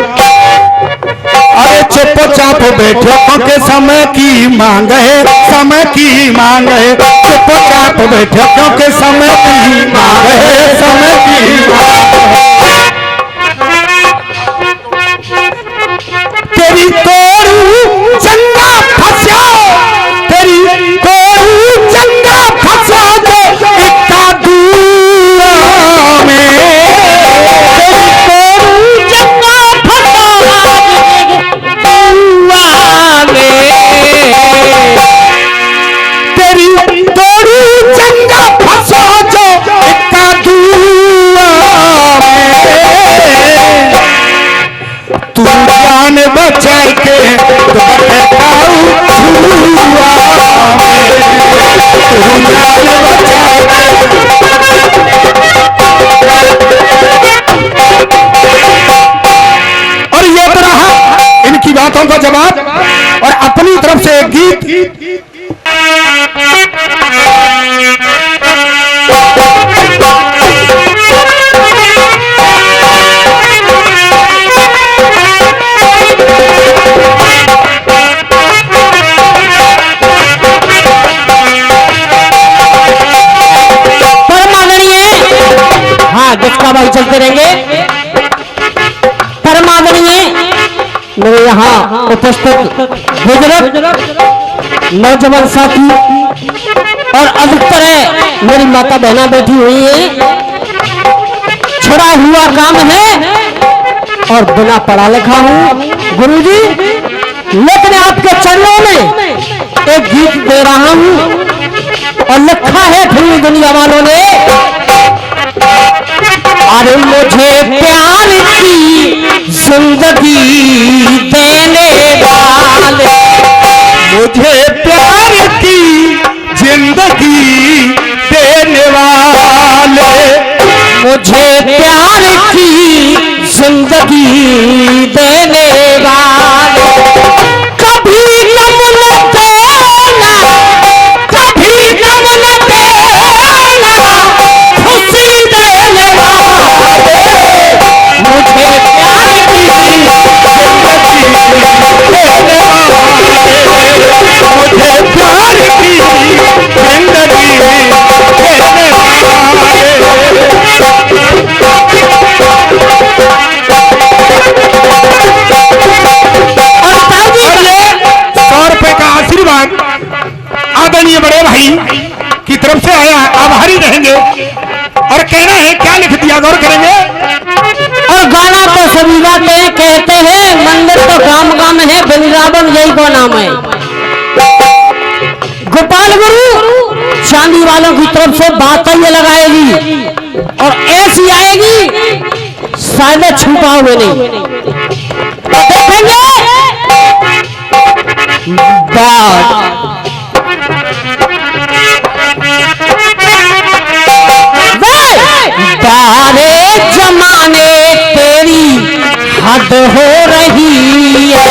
अरे चुपचाप बैठो क्योंकि समय की मांग है, समय की मांग है। चुपचाप बैठो क्योंकि समय की मांग है, समय की मांग है। तेरी तोरू चंगा फंसा, तेरी तोरू चंगा फंसा दे इक्का दुआ में। तेरी तोरू चंगा फंसा दुआ में, तेरी तोरू चंगा फंसा जो इक्का दुआ में। तू जान बचा के बताऊ हुआ में, तू जान बचा और ये तो रहा इनकी बातों का जवाब। और अपनी तरफ से एक गीत जिसका भाई चलते रहेंगे। परमादरणीय मेरे यहाँ उपस्थित बुजुर्ग नौजवान साथी और अधिकतर है मेरी माता बहना बैठी हुई है। छुड़ा हुआ काम है और बिना पढ़ा लिखा हूँ गुरुजी, लेकिन आपके चरणों में एक गीत दे रहा हूँ और लिखा है फिल्मी दुनिया वालों ने। अरे मुझे प्यार की जिंदगी देने वाले, मुझे प्यार की जिंदगी देने वाले, मुझे प्यार की जिंदगी देने वाले। कभी गम न देना, कभी गम न देना, खुशी देने वाले। मुझे प्यार की जिंदगी देने वाले, मुझे प्यार की जिंदगी देने वाले। 100 रुपए का आशीर्वाद आदरणीय बड़े भाई की तरफ से आया, आभारी रहेंगे। और कहना है क्या लिख दिया, गौर करेंगे। और गाना तो सभी गाते हैं, कहते हैं मंदिर तो गाम गाम है, वृंदावन यही को नाम है। गोपाल गुरु चांदी वालों की तरफ से बात ये लगाएगी और ऐसी आएगी शायद छुपा हुए नहीं देखेंगे बात। सारे जमाने तेरी हद हो रही है।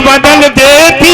बदल देती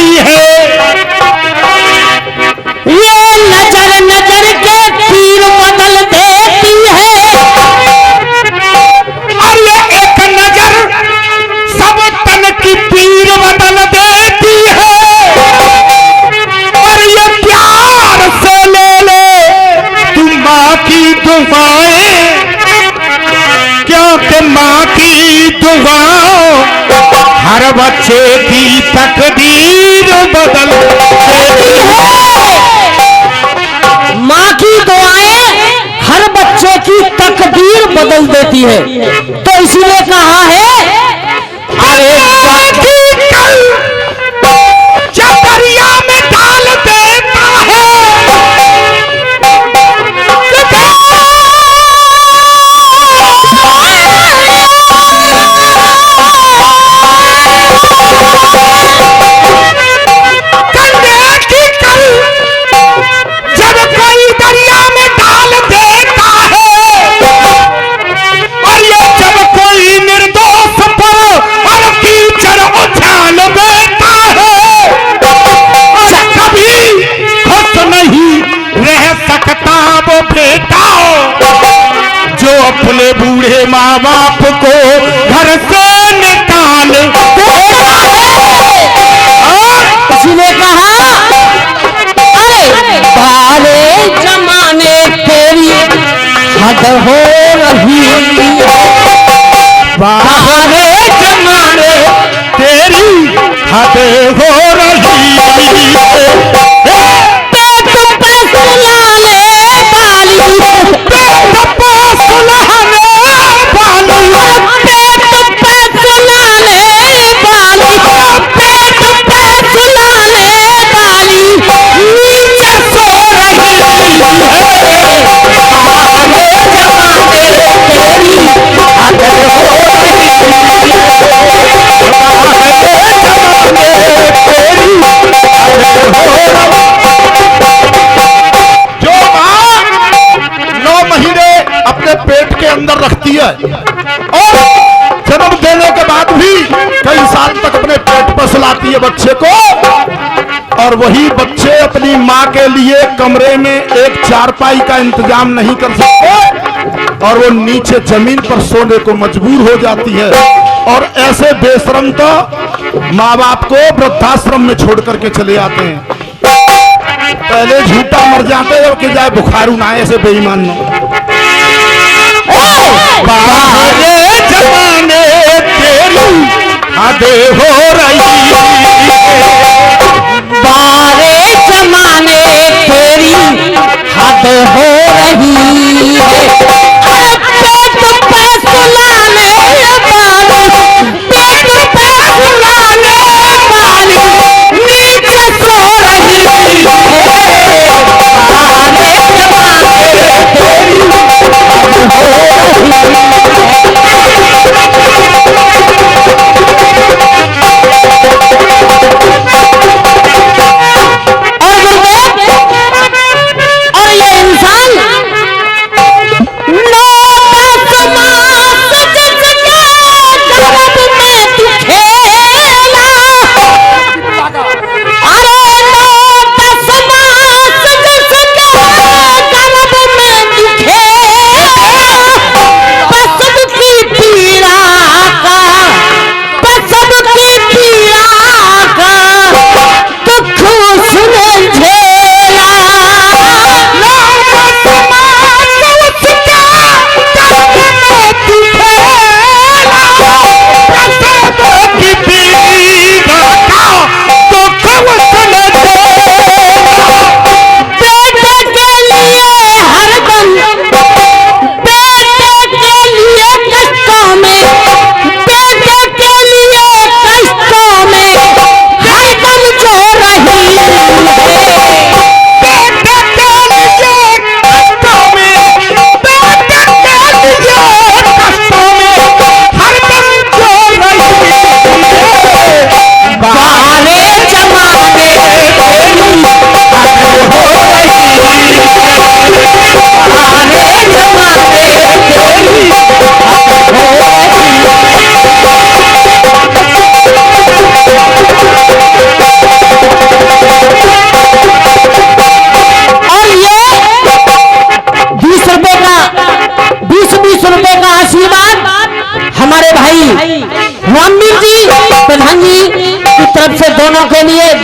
होती है। तो इसीलिए कहा है अरे जाति कल जब दरिया में डाल देता है अपने बूढ़े माँ बाप को घर से निकाल इसने कहा अरे बारे जमाने तेरी हद हो रही बारे जमाने तेरी हद हो रही अंदर रखती है और जन्म देने के बाद भी कई साल तक अपने पेट पर सुलाती है बच्चे को, और वही बच्चे अपनी माँ के लिए कमरे में एक चारपाई का इंतजाम नहीं कर सकते और वो नीचे जमीन पर सोने को मजबूर हो जाती है। और ऐसे बेशरम तो माँ बाप को वृद्धाश्रम में छोड़ करके चले आते हैं, पहले झूठा मर जाते हैं कि जाए बुखारू ना ऐसे बेईमान न। बारे जमाने तेरी हद हो रही बारे जमाने तेरी हद हो रही पेट पे सुलाने वाली पेट पे सुलाने वाली नीचे सो रही बारे जमाने तेरी हद हो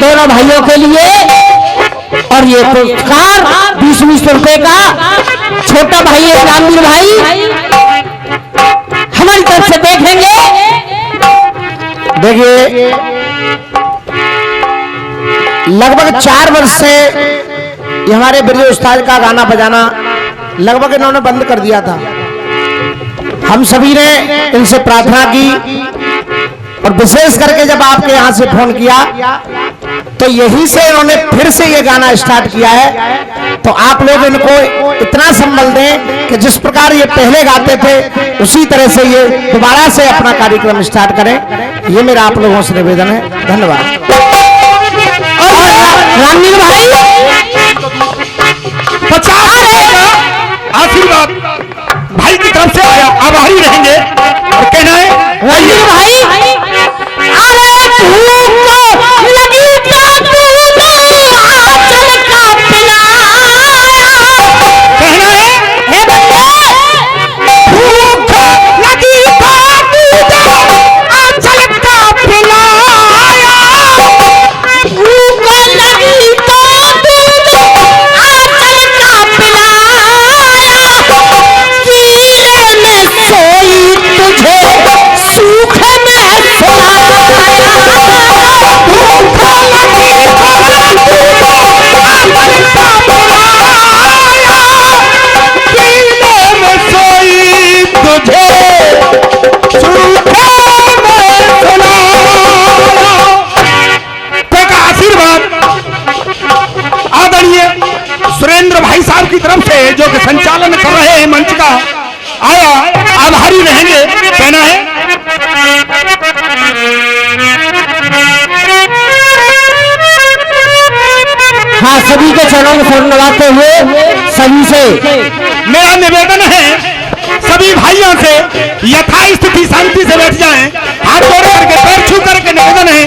दोनों भाइयों के लिए, और ये पुरस्कार 20-20 रुपए का छोटा भाई है रामवीर भाई हमारी तरफ से देखेंगे। देखिए लगभग 4 वर्ष से ये हमारे बिरजू उस्ताद का गाना बजाना लगभग इन्होंने बंद कर दिया था। हम सभी ने इनसे प्रार्थना की और विशेष करके जब आपके यहाँ से फोन किया तो यहीं से इन्होंने फिर से ये गाना स्टार्ट किया है। तो आप लोग इनको इतना संबल दें कि जिस प्रकार ये पहले गाते थे उसी तरह से ये दोबारा से अपना कार्यक्रम स्टार्ट करें, ये मेरा आप लोगों से निवेदन है। धन्यवाद। रामनील भाई 50 आशीर्वाद भाई की तरफ से आया, आभारी रहेंगे। और कहना है रामनील भाई, अरे भूख लगी तो तूने आंचल का पिलाया। कहना है हे बंदे, भूख लगी तो तूने आंचल का पिलाया। भूख लगी तो तूने आंचल का पिलाया। कीले में सोई तुझे सूख में सुलाया। भूख लगी तो तूने आंचल का पिलाया। कीले में सोई तुझे सूखे में सुलाया। तो का आशीर्वाद आदरणीय सुरेंद्र भाई साहब की तरफ से जो कि संचालन कर रहे हैं मंच का, आया, आभारी रहेंगे। कहना है हाँ, सभी के चरणों में सिर नवाते हुए सभी से मेरा निवेदन है सभी भाइयों से यथा स्थिति शांति से बैठ जाएं, हाथ जोड़ करके पैर छू करके निवेदन है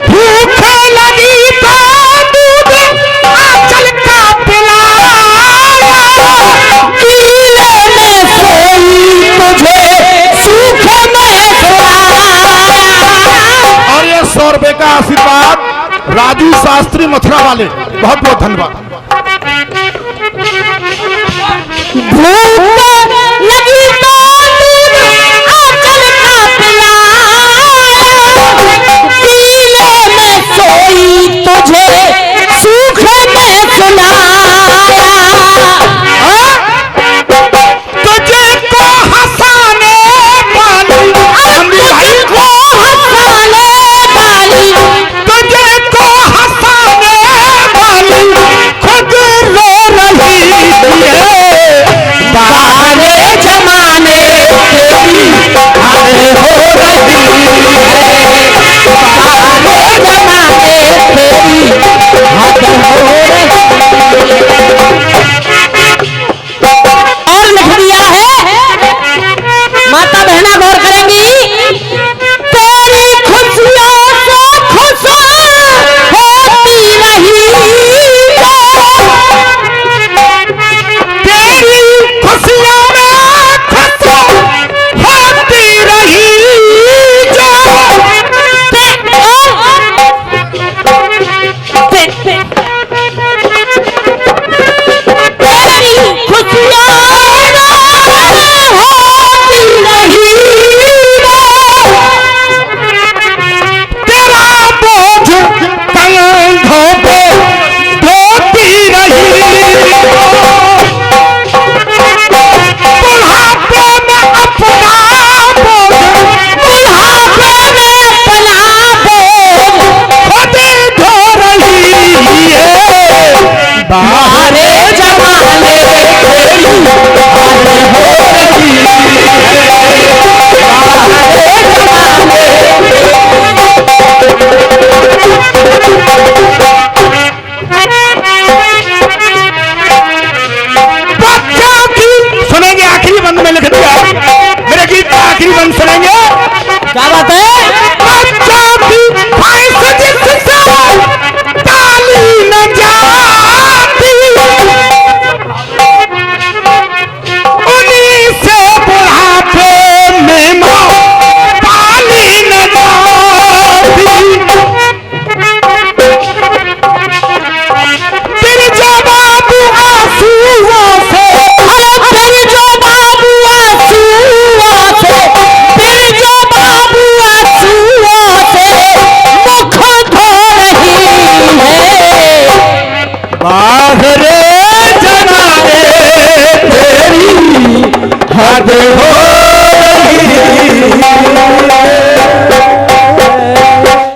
भूख लगी तो दूध आंचल का पिलाया। कीले में सोई तुझे सूख में सुलाया। और ये 100 रुपए का आशीर्वाद राजू शास्त्री मथुरा वाले, बहुत बहुत धन्यवाद। भूख